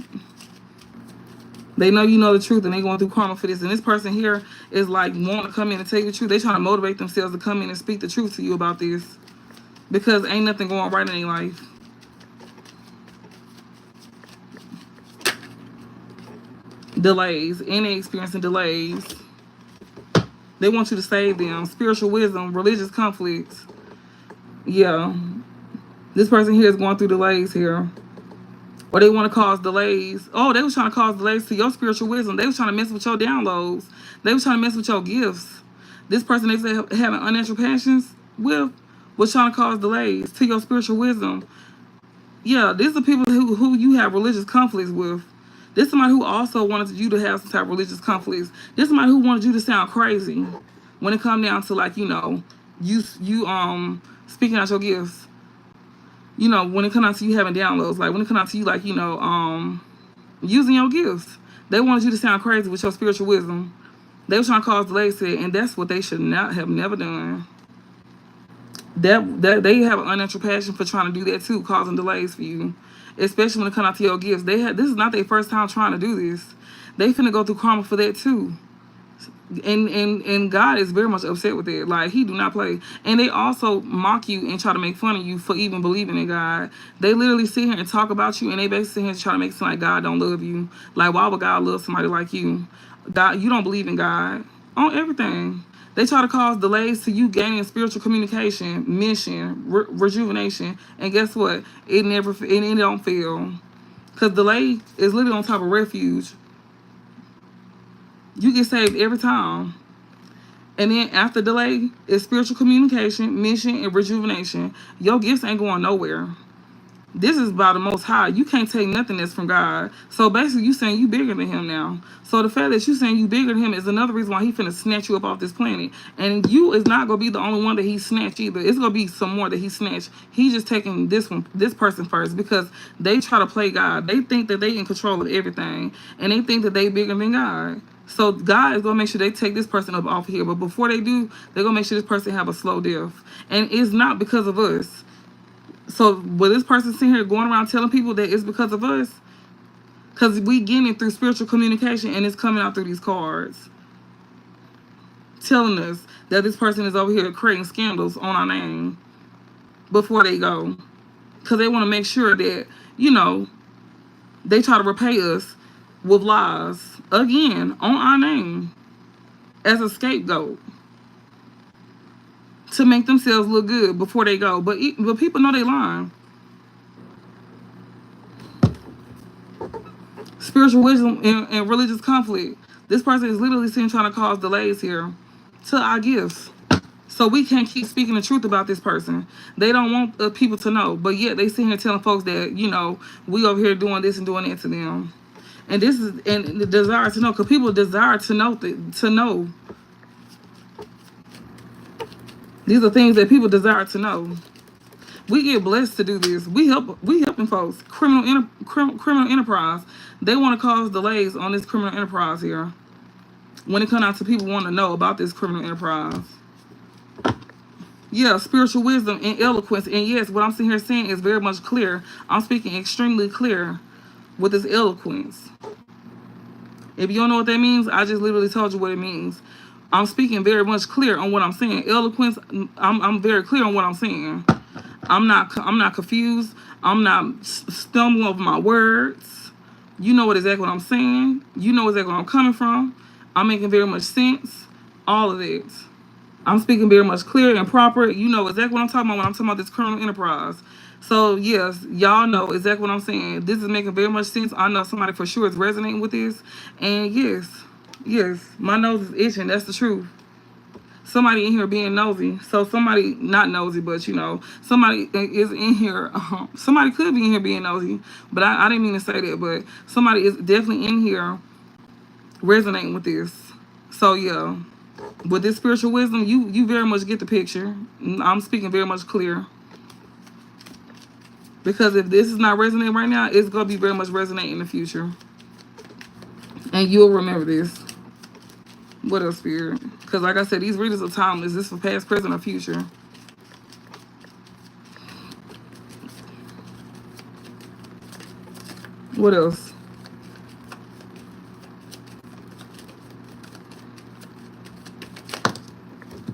They know you know the truth and they going through karma for this. And this person here is like wanting to come in and tell you the truth. They trying to motivate themselves to come in and speak the truth to you about this. Because ain't nothing going right in their life. Delays. And they experiencing delays. They want you to save them. Spiritual wisdom. Religious conflicts. Yeah. This person here is going through delays here. Or they want to cause delays. Oh, they was trying to cause delays to your spiritual wisdom. They was trying to mess with your downloads. They was trying to mess with your gifts. This person they say having unnatural passions with was trying to cause delays to your spiritual wisdom. Yeah, these are people who you have religious conflicts with. This is somebody who also wanted you to have some type of religious conflicts. This is somebody who wanted you to sound crazy when it come down to, like, you know, you speaking out your gifts. You know, when it comes out to you having downloads, like when it comes out to you, like, you know, using your gifts. They wanted you to sound crazy with your spiritual wisdom. They were trying to cause delays to it, and that's what they should not have never done. That they have an unnatural passion for trying to do that too, causing delays for you. Especially when it comes out to your gifts. This is not their first time trying to do this. They finna go through karma for that too. And God is very much upset with it. Like, he do not play. And they also mock you and try to make fun of you for even believing in God. They literally sit here and talk about you, and they basically sit here and try to make it seem like God don't love you. Like, why would God love somebody like you? God, you don't believe in God. On everything. They try to cause delays to you gaining spiritual communication, mission, rejuvenation. And guess what? It don't fail. Because delay is literally on top of refuge. You get saved every time. And then after delay is spiritual communication, mission, and rejuvenation. Your gifts ain't going nowhere. This is by the Most High. You can't take nothing that's from God. So basically, you saying you bigger than him now. So the fact that you saying you bigger than him is another reason why he finna snatch you up off this planet. And you is not gonna be the only one that he snatched either. It's gonna be some more that he snatched. He's just taking this person first because they try to play God. They think that they in control of everything, and they think that they bigger than God. So God is going to make sure they take this person up off here. But before they do, they're going to make sure this person have a slow death. And it's not because of us. So with this person sitting here going around telling people that it's because of us, because we getting it through spiritual communication and it's coming out through these cards. Telling us that this person is over here creating scandals on our name before they go. Because they want to make sure that, you know, they try to repay us with lies. Again, on our name. as a scapegoat to make themselves look good before they go. But people know they lying. Spiritual wisdom and religious conflict. This person is literally seen trying to cause delays here to our gifts. So we can't keep speaking the truth about this person. They don't want people to know, but yet they sit here telling folks that, you know, we over here doing this and doing that to them. And this is, and the desire to know, because people desire to know, These are things that people desire to know. We get blessed to do this. We helping folks. Criminal enterprise. They want to cause delays on this criminal enterprise here. When it comes out to people want to know about this criminal enterprise. Yeah, spiritual wisdom and eloquence. And yes, what I'm sitting here saying is very much clear. I'm speaking extremely clear with this eloquence. If you don't know what that means, I just literally told you what it means. I'm speaking very much clear on what I'm saying. Eloquence, I'm very clear on what I'm saying. I'm not confused. I'm not stumbling over my words. You know exactly what I'm saying. You know exactly where I'm coming from. I'm making very much sense. All of it. I'm speaking very much clear and proper. You know exactly what I'm talking about when I'm talking about this criminal enterprise. So, yes, y'all know exactly what I'm saying. This is making very much sense. I know somebody for sure is resonating with this. And, yes, my nose is itching. That's the truth. Somebody in here being nosy. So, somebody, not nosy, but, you know, somebody is in here. Somebody could be in here being nosy. But I didn't mean to say that. But somebody is definitely in here resonating with this. So, yeah. With this spiritual wisdom, you very much get the picture. I'm speaking very much clear. Because if this is not resonating right now, it's going to be very much resonating in the future. And you'll remember this. What else, Spirit? Because like I said, these readings are timeless. This is for past, present, or future. What else?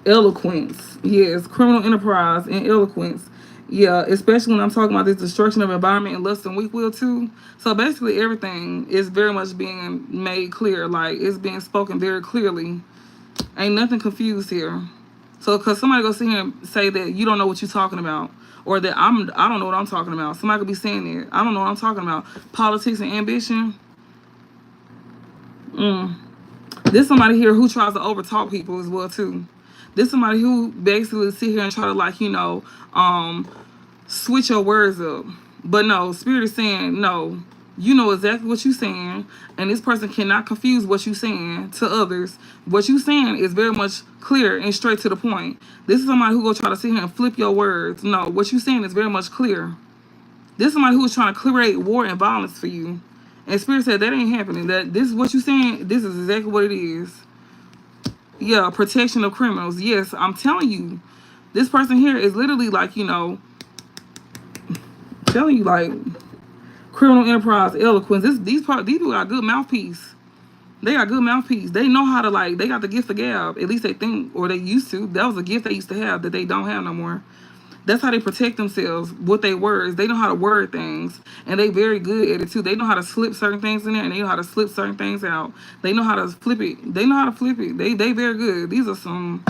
Eloquence. Yes, criminal enterprise and eloquence. Yeah, especially when I'm talking about this destruction of environment and lust and weak will too. So basically everything is very much being made clear. Like, it's being spoken very clearly. Ain't nothing confused here. So, because somebody go sit here and say that you don't know what you're talking about. Or that I don't know what I'm talking about. Somebody could be saying that. I don't know what I'm talking about. Politics and ambition. There's somebody here who tries to overtalk people as well too. There's somebody who basically sit here and try to, like, you know, switch your words up. But no, Spirit is saying, no, you know exactly what you're saying. And this person cannot confuse what you're saying to others. What you're saying is very much clear and straight to the point. This is somebody who go try to sit here and flip your words. No, what you're saying is very much clear. This is somebody who is trying to create war and violence for you. And Spirit said that ain't happening. That this is what you're saying. This is exactly what it is. Yeah, protection of criminals. Yes, I'm telling you, this person here is literally like, you know, telling you like criminal enterprise, eloquence. These people got good mouthpiece. They got good mouthpiece. They know how to, like, they got the gift of gab. At least they think, or they used to. That was a gift they used to have that they don't have no more. That's how they protect themselves with their words. They know how to word things, and they very good at it too. They know how to slip certain things in there, and they know how to slip certain things out. They know how to flip it. They know how to flip it. They very good. These are some.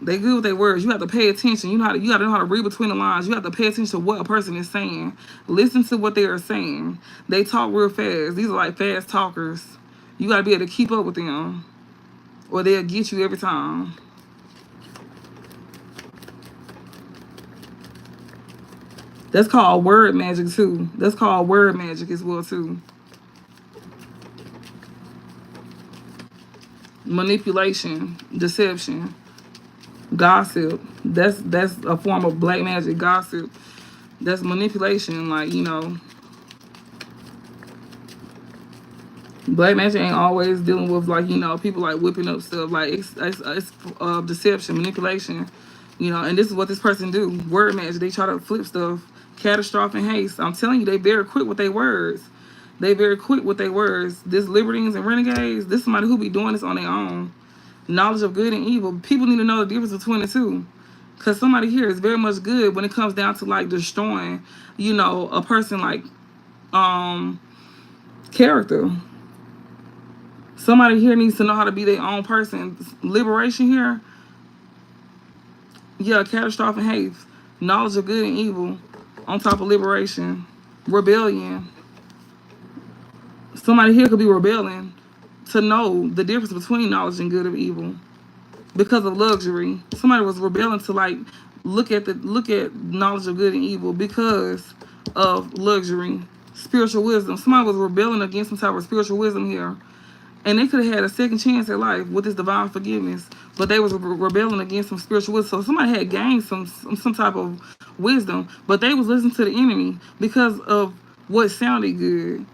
They good with their words. You have to pay attention. You got to know how to read between the lines. You have to pay attention to what a person is saying. Listen to what they are saying. They talk real fast. These are like fast talkers. You got to be able to keep up with them, or they'll get you every time. That's called word magic too. That's called word magic as well too. Manipulation, deception, gossip. That's a form of black magic. Gossip. That's manipulation. Like, you know, black magic ain't always dealing with, like, you know, people like whipping up stuff. Like, it's deception, manipulation. You know, and this is what this person do. Word magic. They try to flip stuff. Catastrophic haste. I'm telling you, they very quick with their words. They very quick with their words. This libertines and renegades, this is somebody who be doing this on their own. Knowledge of good and evil. People need to know the difference between the two. Because somebody here is very much good when it comes down to, like, destroying, you know, a person, like, character. Somebody here needs to know how to be their own person. Liberation here. Yeah, catastrophic hate. Knowledge of good and evil. On top of liberation. Rebellion. Somebody here could be rebelling to know the difference between knowledge and good and evil. Because of luxury. Somebody was rebelling to like look at knowledge of good and evil because of luxury. Spiritual wisdom. Somebody was rebelling against some type of spiritual wisdom here. And they could have had a second chance at life with this divine forgiveness. But they was rebelling against some spiritual wisdom. So somebody had gained some type of wisdom. But they was listening to the enemy because of what sounded good.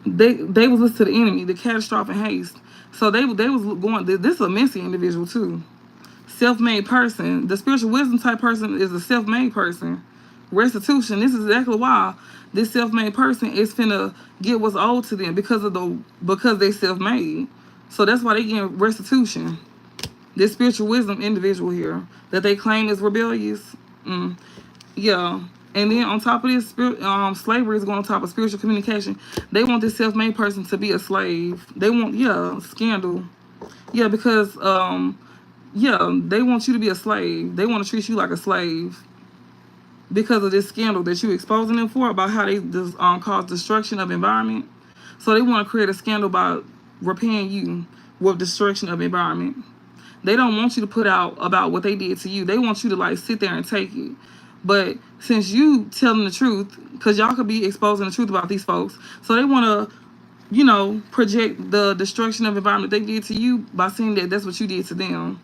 They was listening to the enemy, the catastrophic haste. So they was going, this is a messy individual too. Self-made person. The spiritual wisdom type person is a self-made person. Restitution, this is exactly why this self-made person is finna get what's owed to them because they self-made. So that's why they getting restitution. This spiritual wisdom individual here that they claim is rebellious. Yeah. And then on top of this, slavery is going on top of spiritual communication. They want this self-made person to be a slave. They want, scandal. Yeah, because, they want you to be a slave. They want to treat you like a slave because of this scandal that you're exposing them for about how they cause destruction of environment. So they want to create a scandal about repaying you with destruction of environment. They don't want you to put out about what they did to you. They want you to like sit there and take it. But since you telling the truth, because y'all could be exposing the truth about these folks, so they want to, project the destruction of environment they did to you by saying that that's what you did to them.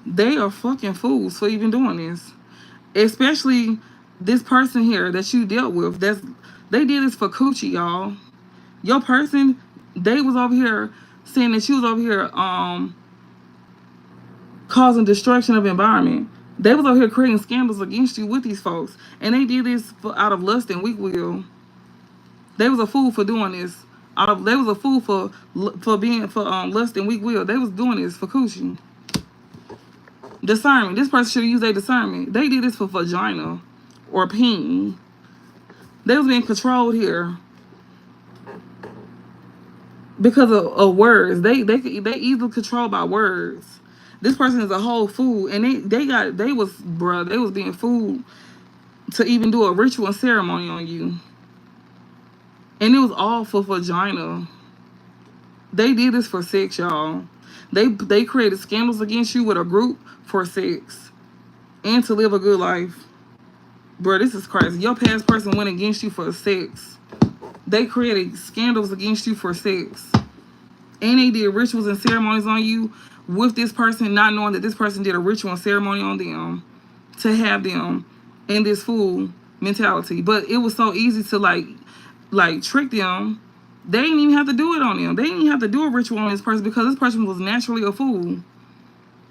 They are fucking fools for even doing this. Especially this person here that you dealt with. They did this for coochie, y'all. Your person, they was over here saying that you was over here causing destruction of environment. They was over here creating scandals against you with these folks. And they did this out of lust and weak will. They was a fool for doing this. They was a fool for lust and weak will. They was doing this for coochie. Discernment. This person should have used their discernment. They did this for vagina or peen. They was being controlled here because of words. They easily controlled by words. This person is a whole fool, and they was being fooled to even do a ritual and ceremony on you. And it was all for vagina. They did this for sex, y'all. They created scandals against you with a group for sex and to live a good life. Bro, this is crazy. Your past person went against you for sex. They created scandals against you for sex. And they did rituals and ceremonies on you with this person, not knowing that this person did a ritual and ceremony on them to have them in this fool mentality. But it was so easy to like trick them. They didn't even have to do it on them. They didn't even have to do a ritual on this person because this person was naturally a fool.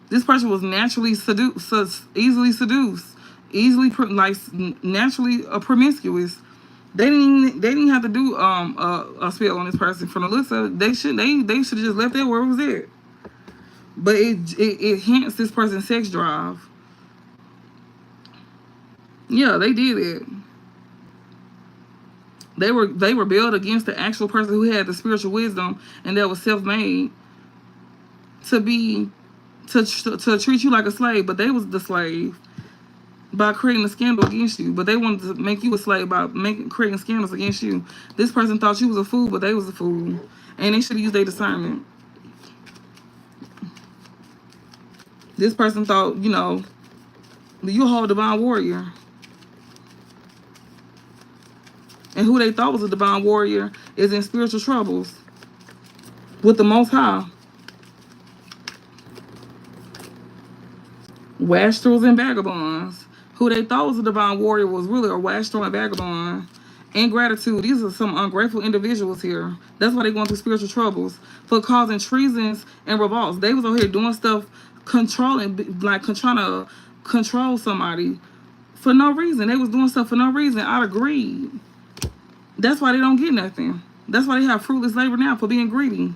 This person was naturally easily seduced, naturally promiscuous. They didn't have to do a spell on this person. From the looks of it, they should have just left that where it was at. But it enhanced this person's sex drive. Yeah, they did it. They rebelled against the actual person who had the spiritual wisdom and that was self-made to treat you like a slave, but they was the slave by creating a scandal against you. But they wanted to make you a slave by creating scandals against you. This person thought you was a fool, but they was a fool, and they should have used their discernment. This person thought, you a whole divine warrior. And who they thought was a divine warrior is in spiritual troubles with the Most High. Wastrels and vagabonds. Who they thought was a divine warrior was really a wastrel and vagabond. Ingratitude. These are some ungrateful individuals here. That's why they're going through spiritual troubles for causing treasons and revolts. They was over here doing stuff, trying to control somebody for no reason. They was doing stuff for no reason out of greed. That's why they don't get nothing. That's why they have fruitless labor now, for being greedy.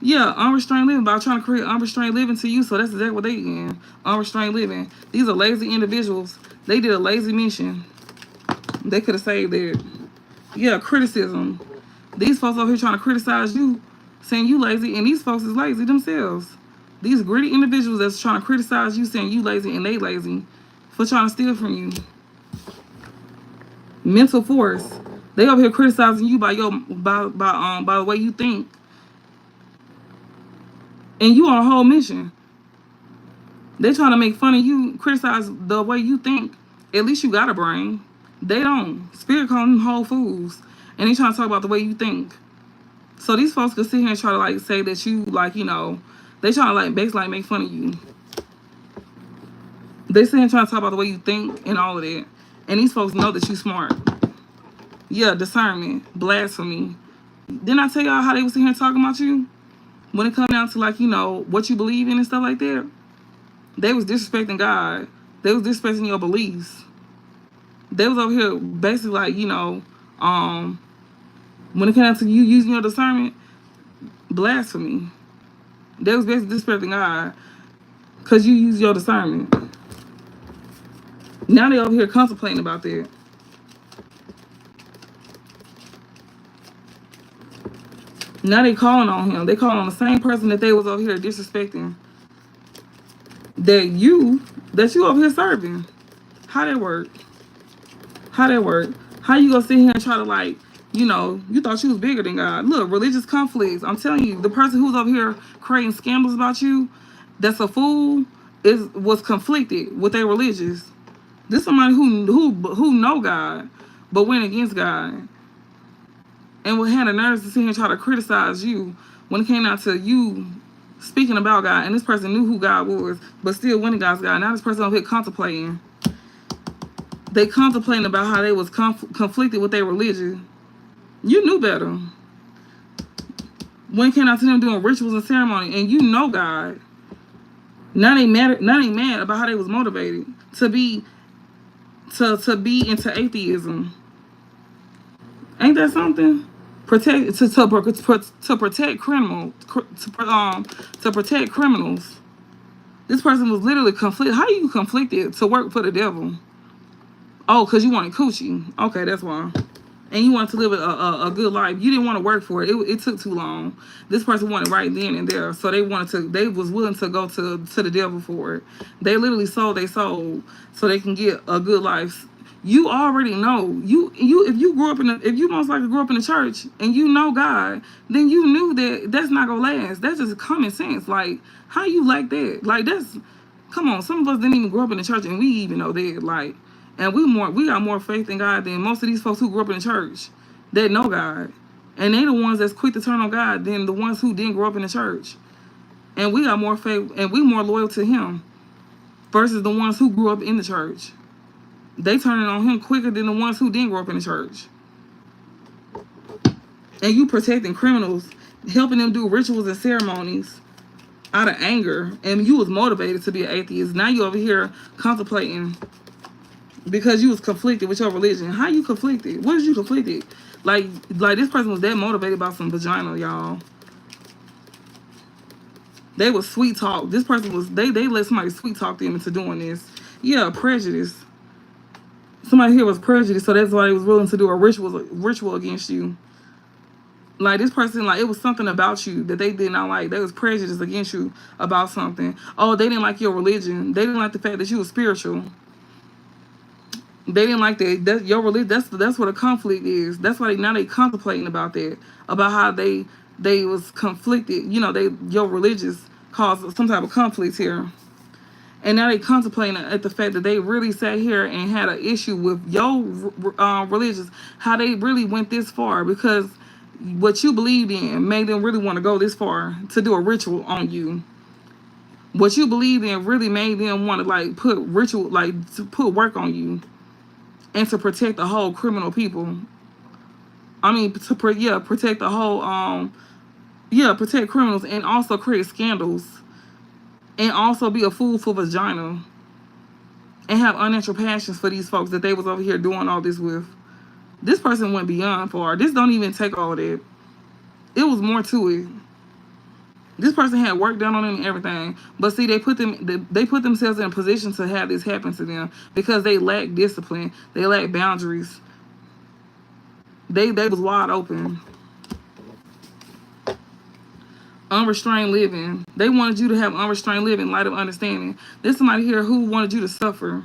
Yeah, unrestrained living, by trying to create unrestrained living to you. So that's exactly what they in. Unrestrained living. These are lazy individuals. They did a lazy mission. They could have saved it. Yeah, criticism. These folks over here trying to criticize you, saying you lazy, and these folks is lazy themselves. These greedy individuals that's trying to criticize you, saying you lazy, and they lazy for trying to steal from you. Mental force. They over here criticizing you by the way you think, and you on a whole mission. They trying to make fun of you, criticize the way you think. At least you got a brain. They don't. Spirit calling them whole fools, and they trying to talk about the way you think. So these folks could sit here and try to like say that you like, you know, they trying to like basically like make fun of you. They sit here trying to talk about the way you think and all of that. And these folks know that you smart. Yeah, discernment, blasphemy. Didn't I tell y'all how they was sitting here talking about you? When it comes down to like, you know, what you believe in and stuff like that. They was disrespecting God. They was disrespecting your beliefs. They was over here basically like, you know, when it came down to you using your discernment, blasphemy. They was basically disrespecting God because you use your discernment. Now they over here contemplating about that. Now they calling on him. They calling on the same person that they was over here disrespecting. That you over here serving. How that work? How that work? How you gonna sit here and try to like, you know, you thought you was bigger than God. Look, religious conflicts. I'm telling you, the person who's over here creating scandals about you, that's a fool, was conflicted with their religious. This is somebody who know God, but went against God. And would have the nerves to sit here and try to criticize you when it came down to you speaking about God. And this person knew who God was, but still went against God. Now this person over here contemplating. They contemplating about how they was conflicted with their religion. You knew better. When it came down to them doing rituals and ceremony, and you know God. Now they mad about how they was motivated to be into atheism. Ain't that something? To protect criminals. This person was literally conflicted. How you conflicted to work for the devil? Oh, because you wanted coochie. Okay, that's why. And you wanted to live a good life. You didn't want to work for it. It took too long. This person wanted right then and there. So they was willing to go to the devil for it. They literally sold their soul so they can get a good life. You already know. If you most likely grew up in the church and you know God, then you knew that that's not gonna last. That's just common sense. Like, how you like that? Like, come on, some of us didn't even grow up in the church and we even know that. Like, and we got more faith in God than most of these folks who grew up in the church that know God. And they the ones that's quick to turn on God than the ones who didn't grow up in the church. And we got more faith and we more loyal to him versus the ones who grew up in the church. They turning on him quicker than the ones who didn't grow up in the church. And you protecting criminals, helping them do rituals and ceremonies out of anger. And you was motivated to be an atheist. Now you over here contemplating because you was conflicted with your religion. How you conflicted? What is you conflicted? Like this person was that motivated about some vagina, y'all. They was sweet talk. This person was, they let somebody sweet talk them into doing this. Yeah, prejudice. Somebody here was prejudiced, so that's why they was willing to do a ritual against you. Like, this person, like, it was something about you that they did not like. They was prejudiced against you about something. Oh, they didn't like your religion. They didn't like the fact that you were spiritual. They didn't like that your religion. That's what a conflict is. That's why now they contemplating about that, about how they was conflicted. You know, your religious caused some type of conflict here. And now they contemplating at the fact that they really sat here and had an issue with your religious, how they really went this far, because what you believed in made them really want to go this far to do a ritual on you. What you believed in really made them want to like put ritual, like to put work on you, and to protect the whole criminal people. I mean, protect the whole protect criminals and also create scandals. And also be a fool for vagina. And have unnatural passions for these folks that they was over here doing all this with. This person went beyond far. This don't even take all that. It was more to it. This person had work done on them and everything. But see, they put themselves in a position to have this happen to them because they lack discipline. They lack boundaries. They was wide open. Unrestrained living. They wanted you to have unrestrained living, light of understanding. There's somebody here who wanted you to suffer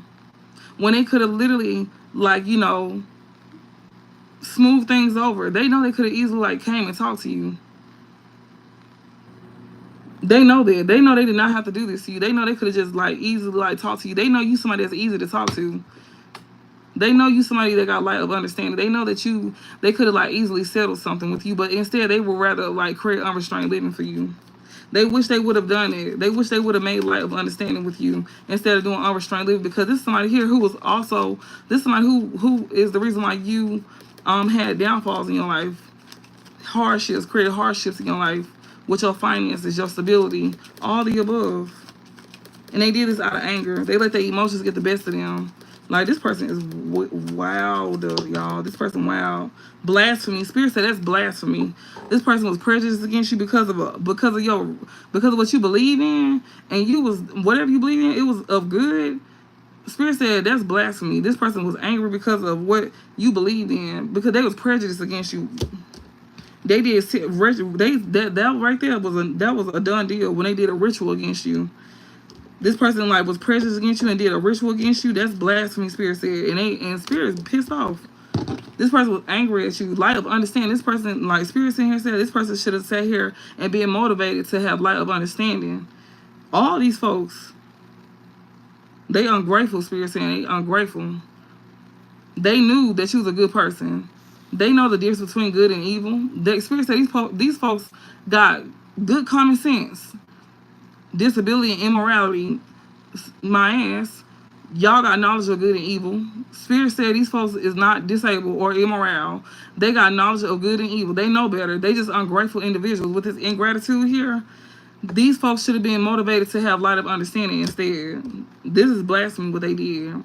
when they could have literally, like, you know, smooth things over. They know they could have easily, like, came and talked to you. They know that. They know they did not have to do this to you. They know they could have just, like, easily, like, talked to you. They know you somebody that's easy to talk to. They know you somebody that got light of understanding. They know that they could have, like, easily settled something with you, but instead they would rather, like, create unrestrained living for you. They wish they would have done it. They wish they would have made light of understanding with you instead of doing unrestrained living, because this is somebody here who was also, this is somebody who is the reason why you had downfalls in your life, hardships, created hardships in your life with your finances, your stability, all the above. And they did this out of anger. They let their emotions get the best of them. Like, this person is wild, y'all. This person wild. Blasphemy. Spirit said that's blasphemy. This person was prejudiced against you because of what you believe in, and you was, whatever you believe in, it was of good. Spirit said that's blasphemy. This person was angry because of what you believed in, because they was prejudiced against you. They did that right there was a done deal when they did a ritual against you. This person, like, was prejudiced against you and did a ritual against you. That's blasphemy, Spirit said. And Spirit is pissed off. This person was angry at you. Light of understanding. This person, like, Spirit sitting here said, this person should have sat here and been motivated to have light of understanding. All these folks, they ungrateful, Spirit saying. They ungrateful. They knew that you was a good person. They know the difference between good and evil. The Spirit said these folks got good common sense. Disability and immorality, my ass. Y'all got knowledge of good and evil. Spirit said these folks is not disabled or immoral. They got knowledge of good and evil. They know better. They just ungrateful individuals. With this ingratitude here, these folks should have been motivated to have light of understanding instead. This is blasphemy what they did.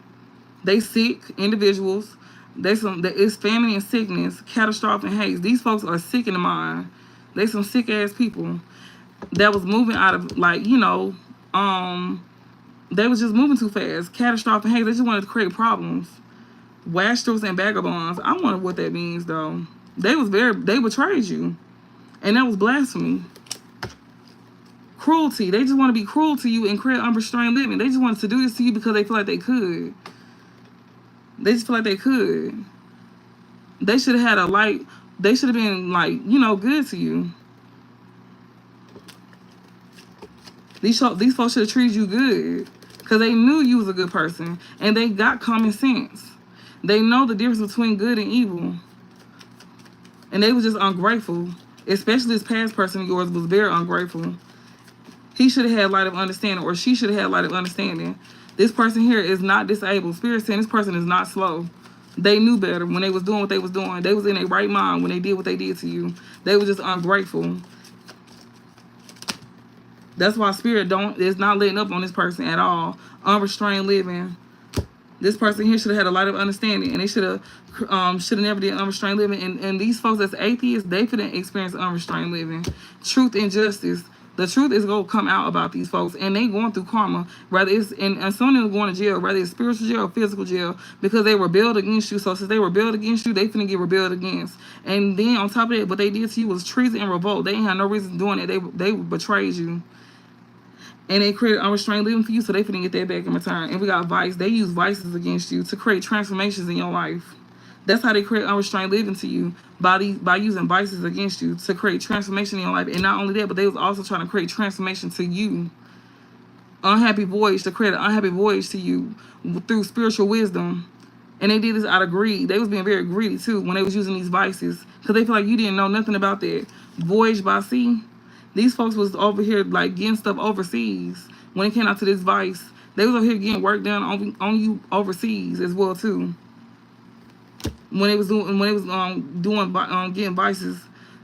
They sick individuals. It's famine and sickness, catastrophic haste. These folks are sick in the mind. They some sick ass people that was moving out of, like, you know, they was just moving too fast. Catastrophic haste. They just wanted to create problems. Wastrels and vagabonds. I wonder what that means, though. They betrayed you, and that was blasphemy. Cruelty. They just want to be cruel to you and create unrestrained living. They just wanted to do this to you because they feel like they could. They just feel like they could. They should have had a light. They should have been, like, you know, good to you. These folks should have treated you good because they knew you was a good person, and they got common sense. They know the difference between good and evil, and they was just ungrateful. Especially this past person of yours was very ungrateful. He should have had light of understanding, or she should have had light of understanding. This person here is not disabled. Spirit saying this person is not slow. They knew better when they was doing what they was doing. They was in their right mind when they did what they did to you. They were just ungrateful. That's why Spirit is not letting up on this person at all. Unrestrained living. This person here should have had a lot of understanding, and they should have never did unrestrained living. And these folks that's atheists, they couldn't experience unrestrained living. Truth and justice. The truth is going to come out about these folks, and they going through karma. Whether it's, and some of them going to jail, whether it's spiritual jail or physical jail, because they rebelled against you. So since they rebelled against you, they finna get rebelled against. And then on top of that, what they did to you was treason and revolt. They ain't had no reason doing it. They betrayed you. And they created unrestrained living for you, so they finna get that back in return. And we got vice. They use vices against you to create transformations in your life. That's how they create unrestrained living to you, by using vices against you to create transformation in your life. And not only that, but they was also trying to create transformation to you. Unhappy voyage, to create an unhappy voyage to you through spiritual wisdom. And they did this out of greed. They was being very greedy too when they was using these vices, because they feel like you didn't know nothing about that. Voyage by sea. These folks was over here, like, getting stuff overseas. When it came out to this vice, they was over here getting work done on you overseas as well too. When they was getting vices,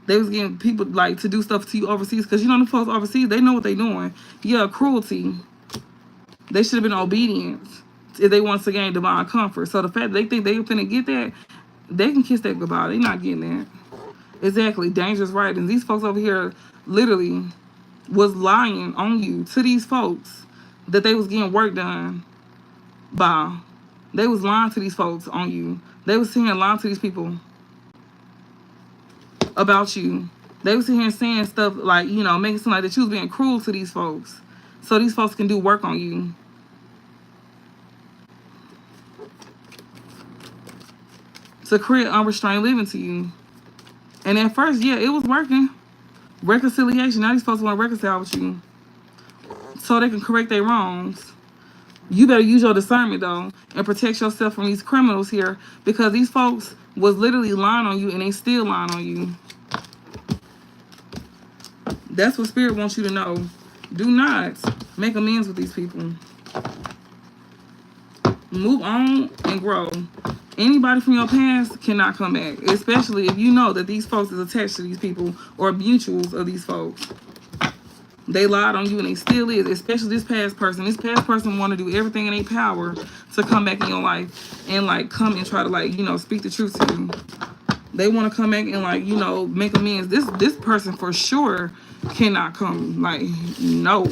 they was getting people, like, to do stuff to you overseas, because you know the folks overseas, they know what they doing. Yeah, cruelty. They should have been obedient if they want to gain divine comfort. So the fact that they think they finna get that, they can kiss that goodbye. They not getting that. Exactly. Dangerous writings. These folks over here literally was lying on you to these folks that they was getting work done by. They was lying to these folks on you. They was saying, lying to these people. about you. They was sitting here saying stuff like, you know, making it seem like that you was being cruel to these folks, so these folks can do work on you. To create unrestrained living to you. And at first, yeah, it was working. Reconciliation. Now these folks want to reconcile with you so they can correct their wrongs. You better use your discernment, though, and protect yourself from these criminals here, because these folks was literally lying on you, and they still lying on you. That's what Spirit wants you to know. Do not make amends with these people. Move on and grow. Anybody from your past cannot come back, especially if you know that these folks is attached to these people or mutuals of these folks. They lied on you, and they still is, especially this past person. This past person want to do everything in their power to come back in your life and, like, come and try to, like, you know, speak the truth to you. They want to come back and, like, you know, make amends. This person for sure cannot come. Like, no.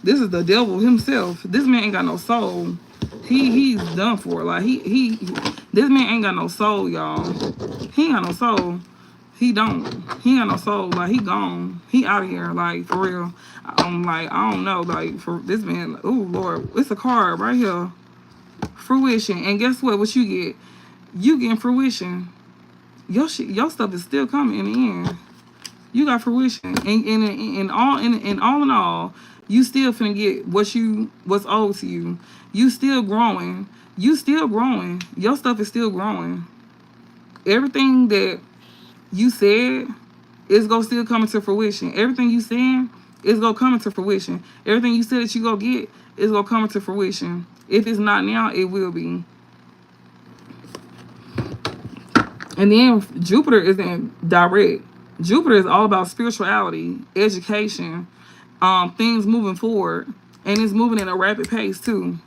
This is the devil himself. This man ain't got no soul. He's done for. Like, this man ain't got no soul, y'all. He ain't got no soul. He don't. He ain't got no soul. Like, he gone. He out of here. Like, for real. I'm like, I don't know. Like, for this man, oh Lord, it's a card right here. Fruition. And guess what? What you get? You getting fruition. Your stuff is still coming in the end. You got fruition. And all in all, you still finna get what's owed to you. You still growing. You still growing. Your stuff is still growing. Everything that you said is gonna still come into fruition. Everything you saying is gonna come into fruition. Everything you said that you gonna get is gonna come into fruition. If it's not now, it will be. And then Jupiter is in direct. Jupiter is all about spirituality, education, things moving forward, and it's moving at a rapid pace too.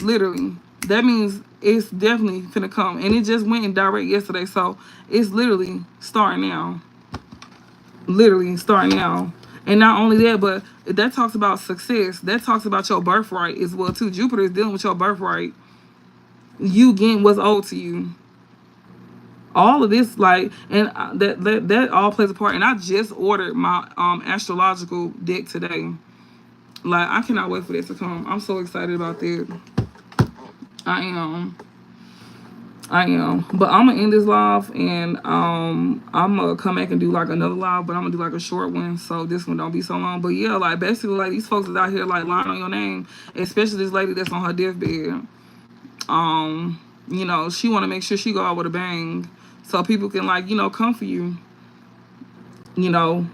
Literally, that means it's definitely finna come, and it just went in direct yesterday, so it's literally starting now. Literally starting now. And not only that, but that talks about success. That talks about your birthright as well too. Jupiter is dealing with your birthright. You getting what's owed to you. All of this, like, and that all plays a part. And I just ordered my astrological deck today. Like, I cannot wait for this to come. I'm so excited about that. I am. But I'm gonna end this live, and I'm gonna come back and do like another live, but I'm gonna do like a short one, so this one don't be so long. But yeah, like, basically, like, these folks is out here like lying on your name, especially this lady that's on her deathbed. You know, she want to make sure she go out with a bang, so people can, like, you know, come for you. You know,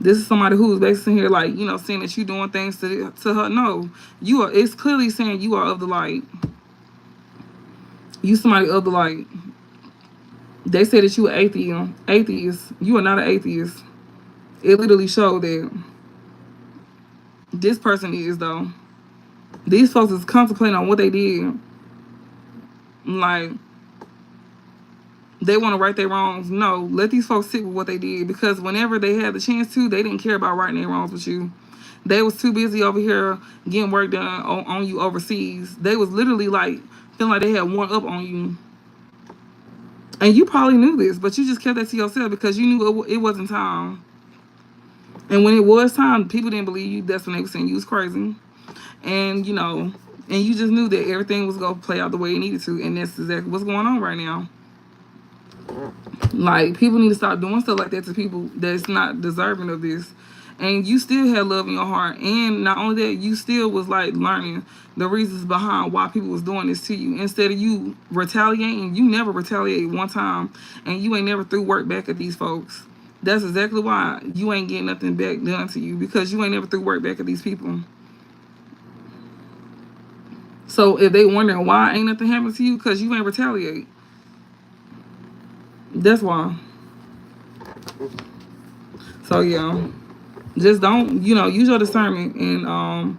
this is somebody who's basically here, like, you know, saying that you doing things to her. No, you are. It's clearly saying you are of the light. You somebody of the light. They say that you are atheist. You are not an atheist. It literally showed that. This person is, though. These folks is contemplating on what they did. Like, they want to right their wrongs. No, let these folks sit with what they did, because whenever they had the chance to, they didn't care about righting their wrongs with you. They was too busy over here getting work done on you overseas. They was literally, like, feeling like they had one up on you. And you probably knew this, but you just kept that to yourself because you knew it wasn't time. And when it was time, people didn't believe you. That's when they were saying you was crazy. And, you know, and you just knew that everything was going to play out the way it needed to. And that's exactly what's going on right now. Like, people need to stop doing stuff like that to people that's not deserving of this. And you still had love in your heart. And not only that, you still was, like, learning the reasons behind why people was doing this to you. Instead of you retaliating, you never retaliated one time. And you ain't never threw work back at these folks. That's exactly why you ain't getting nothing back done to you. Because you ain't never threw work back at these people. So if they wondering why ain't nothing happening to you, because you ain't retaliate. That's why. So, yeah. Just don't, you know, use your discernment. And,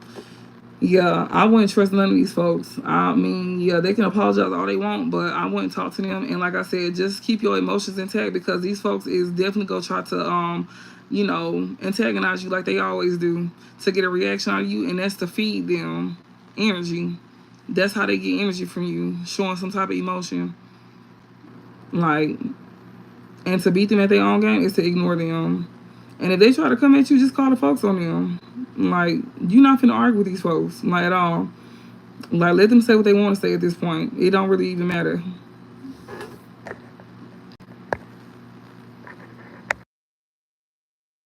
yeah, I wouldn't trust none of these folks. I mean, yeah, they can apologize all they want, but I wouldn't talk to them. And like I said, just keep your emotions intact, because these folks is definitely going to try to, you know, antagonize you like they always do to get a reaction out of you. And that's to feed them energy. That's how they get energy from you, showing some type of emotion. Like, And to beat them at their own game is to ignore them. And if they try to come at you, just call the folks on them. Like, you're not finna argue with these folks, like, at all. Like, let them say what they want to say at this point. It don't really even matter.